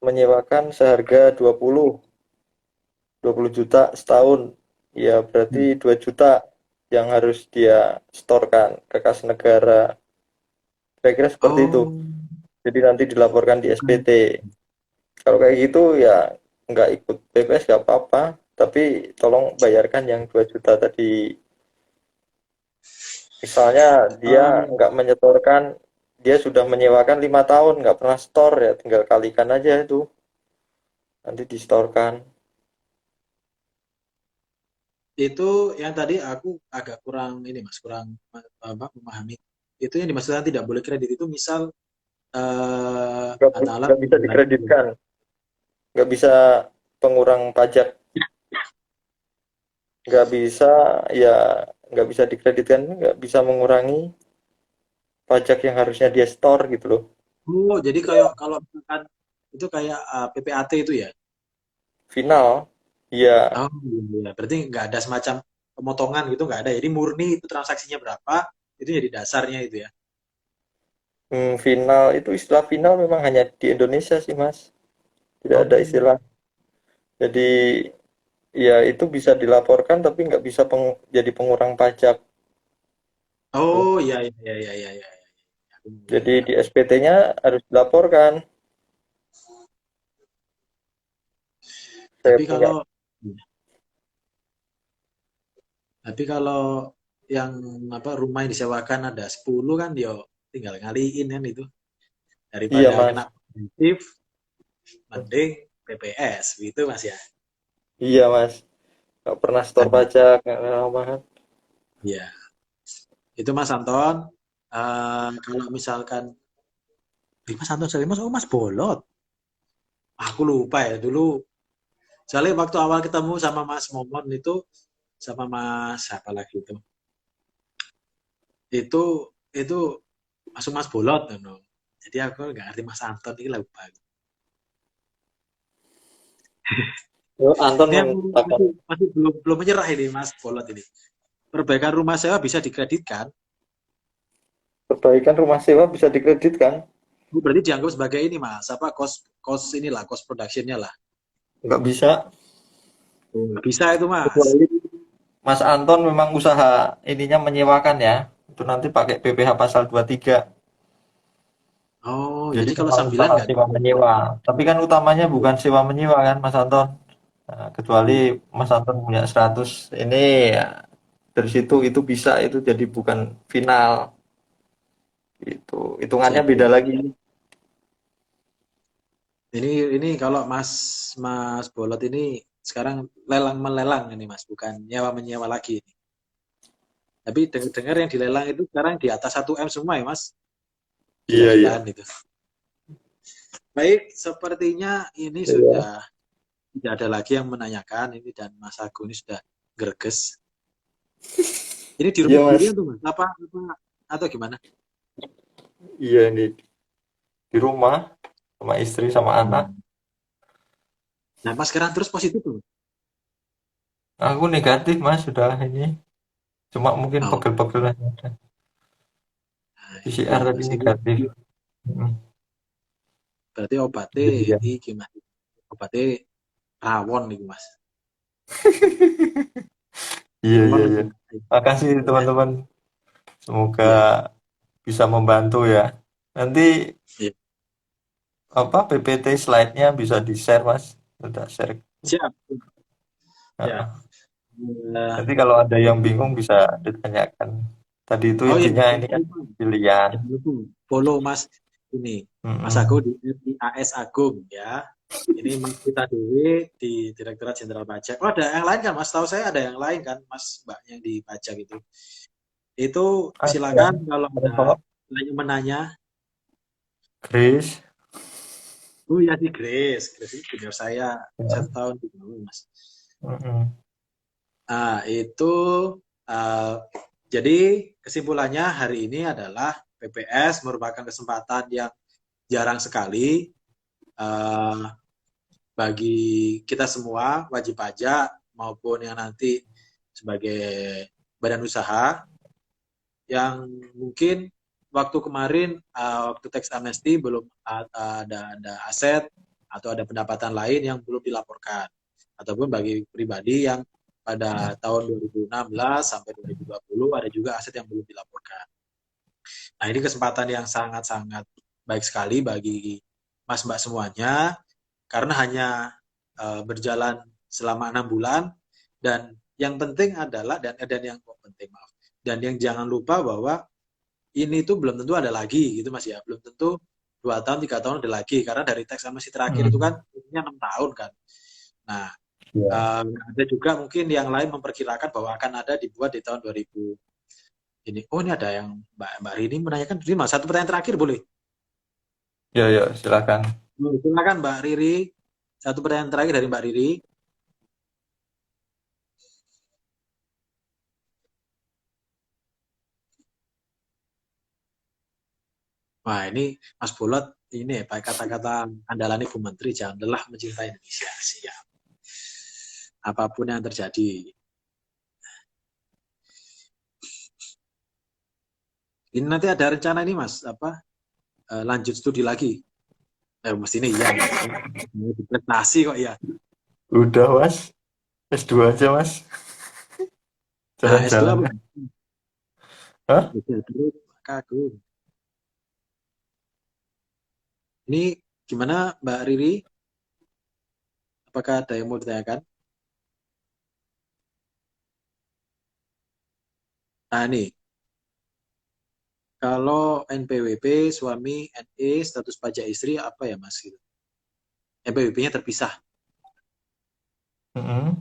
menyewakan seharga 20 juta setahun, ya berarti Hmm. 2 juta yang harus dia setorkan ke kas negara. Kira-kira seperti itu. Oh, Jadi nanti dilaporkan di bukan. SPT. Kalau kayak gitu ya nggak ikut BPS nggak apa-apa, tapi tolong bayarkan yang 2 juta tadi. Misalnya dia Oh, nggak menyetorkan, dia sudah menyewakan 5 tahun nggak pernah store ya, tinggal kalikan aja itu, nanti distorkan. itu yang tadi aku agak kurang ini Mas, kurang apa, memahami. Itu yang dimaksudkan tidak boleh kredit itu misal katakanlah Nggak bisa penjualannya dikreditkan, nggak bisa pengurang pajak, nggak bisa ya nggak bisa dikreditkan, nggak bisa mengurangi pajak yang harusnya dia store gitu loh. oh, jadi kayak kalau misalkan itu kayak PPAT itu ya. Final, ya. Oh iya, berarti nggak ada semacam pemotongan gitu nggak ada. Jadi murni itu transaksinya berapa, itu jadi dasarnya itu ya. Final itu istilah final memang hanya di Indonesia sih Mas, tidak Oh, ada istilah. Jadi ya itu bisa dilaporkan tapi nggak bisa jadi pengurang pajak tuh. oh iya iya iya iya iya. Iya. Aku mulai Jadi di paham. SPT-nya harus dilaporkan. Saya Tapi punya, kalau tapi kalau yang apa rumah yang disewakan ada 10 kan dia tinggal ngaliin kan itu iya daripada kena Mas, positif mending PPS gitu Mas ya. iya Mas, nggak pernah store Ada. pajak, nggak pernah apa. Ya, itu Mas Anton. Kalau misalkan Mas Anton sorry Mas, oh Mas Bolot. Aku lupa ya dulu. Soalnya waktu awal ketemu sama Mas Momon itu sama Mas siapa lagi itu masuk Mas Bolot no. Jadi aku nggak ngerti Mas Anton ini lupa. Yo, Anton Ini aku mengatakan masih belum belum menyerah ini Mas Bolot ini. Perbaikan rumah sewa bisa dikreditkan. perbaikan rumah sewa bisa dikreditkan. Bu, berarti dianggap sebagai ini Mas, apa cost inilah, cost productionnya lah. Nggak bisa, Oh, nggak bisa itu Mas. kecuali Mas Anton memang usaha ininya menyewakan ya, itu nanti pakai PPh pasal 23. Oh, Jadi jadi kalau memang sambilan usaha nggak sewa bisa. menyewa. Tapi kan utamanya bukan sewa menyewa kan Mas Anton. Nah, kecuali Iya. Mas Anton punya 100 ini ya, dari situ itu bisa itu jadi bukan final. Itu hitungannya Jadi beda lagi. ini kalau Mas Mas Bolot ini sekarang lelang melelang ini Mas, bukan nyewa menyewa lagi ini. Tapi dengar yang dilelang itu sekarang di atas 1 M semua ya Mas, Iya, iya. gila-gilaan itu. Baik, sepertinya ini Iya. sudah tidak ada lagi yang menanyakan ini dan Mas Agung ini sudah greges. Ini di Iya, rumah Mas. sendirian tuh Mas? Apa atau gimana? Iya, ini di rumah sama istri sama anak. Hmm. Nah, Mas sekarang terus positif tuh. Aku negatif, Mas, sudah ini. Cuma mungkin Oh, pegel-pegel aja. nah itu PCR tadi Mas ini negatif. Mm. berarti obatnya Jadi ya. ini gimana? Obatnya rawon nih Mas. Iya, Rawon iya, iya. untuk Makasih ya, teman-teman. Semoga iya, bisa membantu ya. Nanti iya. apa PPT slide-nya bisa di-share, Mas. Udah share. Siap. Ya. Heeh. Eh, Nanti kalau ada yang bingung bisa ditanyakan. Tadi itu oh ya, intinya ini jangan kan lupa. pilihan. Jangan lupa follow Mas ini Mas Agung Mm-mm. di RIAS Agung ya. Ini Mas kita Dewi di Direktorat Jenderal Pajak. Oh ada yang lain kan Mas? Tahu saya ada yang lain kan Mas Mbak yang di pajak itu. Itu Ada, silakan kalau ada ada kok. yang menanya. Chris. Oh ya di Grace, Grace ini junior saya Ya. 1 tahun di bawah Mas. Mm-mm. Nah itu eh, jadi kesimpulannya hari ini adalah PPS merupakan kesempatan yang jarang sekali eh, bagi kita semua wajib pajak maupun yang nanti sebagai badan usaha yang mungkin waktu kemarin waktu tax amnesty belum ada aset atau ada pendapatan lain yang belum dilaporkan ataupun bagi pribadi yang pada tahun 2016 sampai 2020 ada juga aset yang belum dilaporkan. Nah, ini kesempatan yang sangat-sangat baik sekali bagi Mas Mbak semuanya karena hanya berjalan selama 6 bulan dan yang penting adalah dan yang penting maaf dan yang jangan lupa bahwa ini tuh belum tentu ada lagi gitu Mas ya, belum tentu 2 tahun 3 tahun ada lagi karena dari teks amnesti terakhir itu kan Mm. umumnya 6 tahun kan. Nah Ya. ada juga mungkin yang lain memperkirakan bahwa akan ada dibuat di tahun 2000 ini. Oh ini ada yang Mbak Rini menanyakan, Rima satu pertanyaan terakhir boleh? Ya, ya, silakan. Silakan Mbak Riri, satu pertanyaan terakhir dari Mbak Riri. Wah ini Mas Bolot ini ya, pakai kata-kata andalan Ibu Menteri, jangan lelah mencintai Indonesia. Siap. Apapun yang terjadi. Ini nanti ada rencana ini Mas, apa lanjut studi lagi. Mesti ini iya nih. Prestasi kok ya. Udah, Mas. S2 aja, Mas. Nah, S2 Jalan-jalan. apa? Hah? Beda terus, kagum. Ini gimana Mbak Riri? Apakah ada yang mau ditanyakan? Nah, nih, kalau NPWP suami NE status pajak istri apa ya Mas gitu? NPWP-nya terpisah. Mm-mm.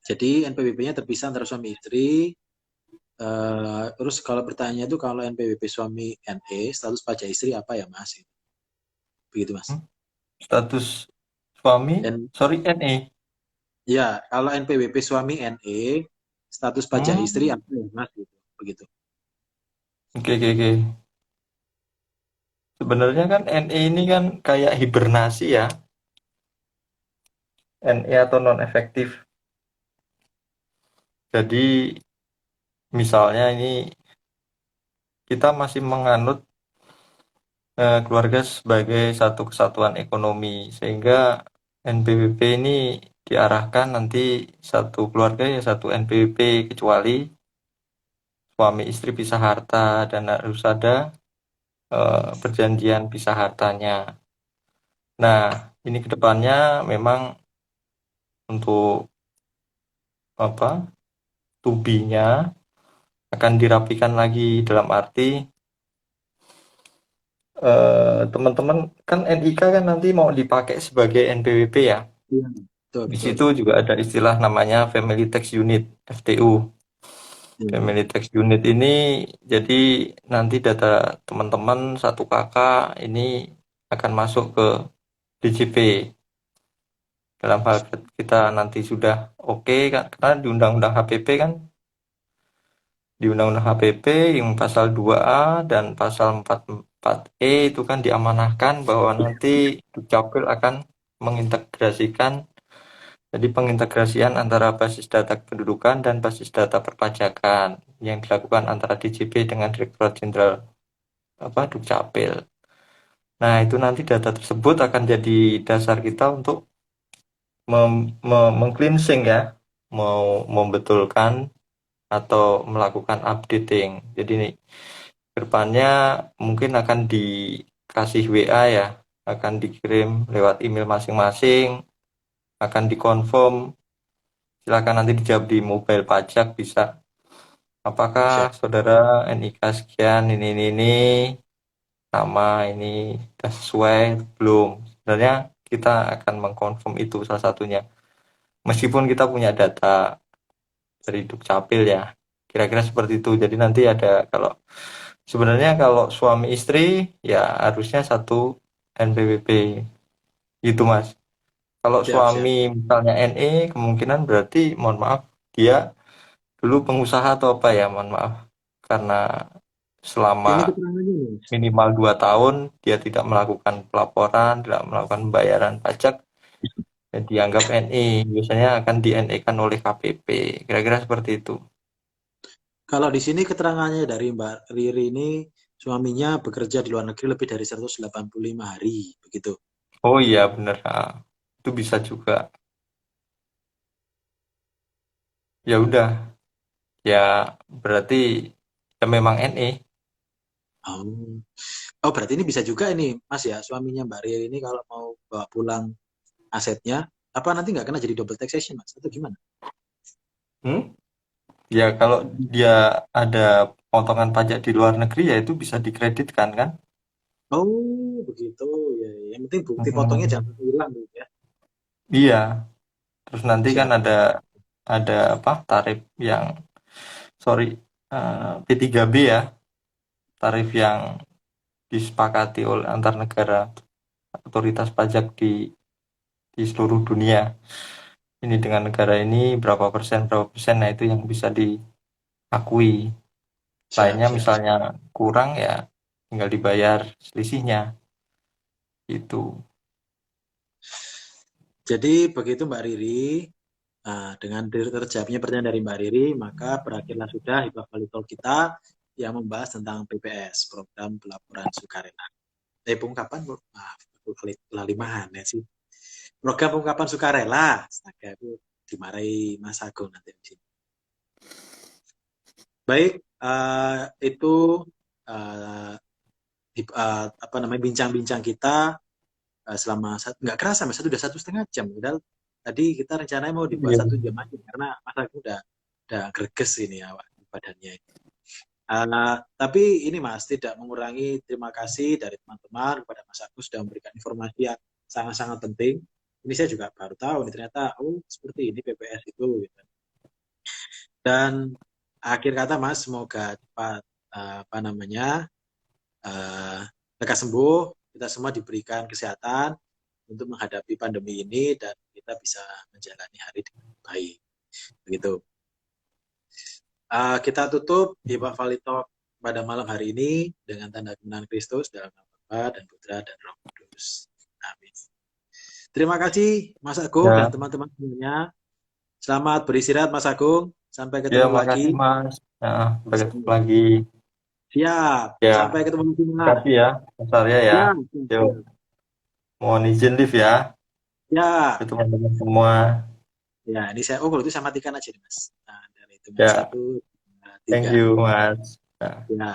Jadi NPWP-nya terpisah antara suami istri. Terus kalau pertanyaannya itu kalau NPWP suami NE status pajak istri apa ya Mas? Gitu. Begitu Mas. Hmm. Status suami, Dan sorry, NE. ya kalau NPWP suami NE status pajak istri Hmm. apa ya Mas? Gitu. Begitu. Oke, oke, oke. Sebenarnya kan NE ini kan kayak hibernasi ya. NE atau non efektif. Jadi misalnya ini kita masih menganut keluarga sebagai satu kesatuan ekonomi sehingga NPWP ini diarahkan nanti satu keluarga ya satu NPWP kecuali suami istri pisah harta dan harus ada perjanjian pisah hartanya. Nah, ini kedepannya memang untuk apa? Tubinya akan dirapikan lagi dalam arti teman-teman kan NIK kan nanti mau dipakai sebagai NPWP ya. Iya, betul, Di betul. situ juga ada istilah namanya Family Tax Unit (FTU). Iya. Family Tax Unit ini jadi nanti data teman-teman satu kakak ini akan masuk ke DJP. Dalam hal kita nanti sudah oke kan, karena di Undang-Undang HPP kan, di Undang-Undang HPP yang pasal 2A dan pasal 44E itu kan diamanahkan bahwa nanti Dukcapil akan mengintegrasikan, jadi pengintegrasian antara basis data kependudukan dan basis data perpajakan yang dilakukan antara DJP dengan Direktorat Jenderal Dukcapil. Nah, itu nanti data tersebut akan jadi dasar kita untuk meng-cleansing ya, mau membetulkan atau melakukan updating. Jadi nih, kedepannya mungkin akan dikasih WA ya, akan dikirim lewat email masing-masing, akan dikonfirm. Silakan nanti dijawab di mobile pajak bisa. Apakah Siap. saudara NIK sekian ini nama ini sudah sesuai belum? Sebenarnya kita akan mengkonfirm itu salah satunya. Meskipun kita punya data dari Dukcapil ya, kira-kira seperti itu. Jadi nanti ada, kalau sebenarnya kalau suami istri ya harusnya satu NPWP gitu Mas. Kalau Siap, siap. suami misalnya NE, kemungkinan berarti mohon maaf dia dulu pengusaha atau apa ya, mohon maaf, karena selama Ini keterangannya nih, Mas. minimal 2 tahun dia tidak melakukan pelaporan, tidak melakukan pembayaran pajak, ya dianggap NE. Biasanya akan di NE kan oleh KPP, kira-kira seperti itu. Kalau di sini keterangannya dari Mbak Riri ini, suaminya bekerja di luar negeri lebih dari 185 hari, begitu. Oh iya bener, itu bisa juga. Ya udah, ya berarti ya memang NE. Oh. Oh, berarti ini bisa juga ini, Mas ya, suaminya Mbak Riri ini kalau mau bawa pulang asetnya, apa nanti nggak kena jadi double taxation, Mas? Atau gimana? Hmm? Ya kalau dia ada potongan pajak di luar negeri ya itu bisa dikreditkan kan? Oh, begitu. Ya, ya. Yang penting bukti potongnya Hmm, jangan hilang gitu ya. iya, terus nanti kan Siap. ada apa tarif yang, sorry, P3B ya, tarif yang disepakati oleh antar negara, otoritas pajak di seluruh dunia. Ini dengan negara ini berapa persen, nah itu yang bisa diakui. Siap, Lainnya siap. misalnya kurang ya tinggal dibayar selisihnya itu. Jadi begitu Mbak Riri. Nah, dengan terjawabnya pertanyaan dari Mbak Riri, maka berakhirlah sudah Hibah Valito kita yang membahas tentang PPS, Program Pelaporan Sukarela. Pengungkapan, maaf, lali mana sih? Program Pengungkapan Sukarela. Astaga, aku dimarahi Mas Agung nanti di sini. Baik, itu eh, apa namanya bincang-bincang kita selama nggak kerasa mas, udah 1,5 jam. Padahal tadi kita rencananya mau dibuat Iya. 1 jam aja karena Mas Agung udah greges ini awak badannya. Tapi ini Mas tidak mengurangi terima kasih dari teman-teman kepada Mas Agus sudah memberikan informasi yang sangat-sangat penting. Ini saya juga baru tahu nih ternyata oh seperti ini PPS itu. Gitu. Dan akhir kata Mas semoga cepat apa namanya lekas sembuh, kita semua diberikan kesehatan untuk menghadapi pandemi ini dan kita bisa menjalani hari dengan baik. Begitu. Kita tutup Hibah Valito pada malam hari ini dengan tanda kemenangan Kristus dalam nama Bapa dan Putra dan Roh Kudus. Amin. Terima kasih Mas Agung dan Ya, teman-teman semuanya. Selamat beristirahat Mas Agung. Sampai ya ketemu makasih lagi. Mas. Nah, sampai ketemu lagi. Siap. Ya, Sampai ketemu lagi Mas. makasih ya, Mas Arya ya. Siap. Siap. Yuk, Siap. mohon izin live ya, ke Siap. teman-teman semua. Ya, ini saya, oh kalau itu saya matikan aja nih Mas. Nah, dari itu Ya, satu, dua, thank tiga. you Mas. Ya. Ya.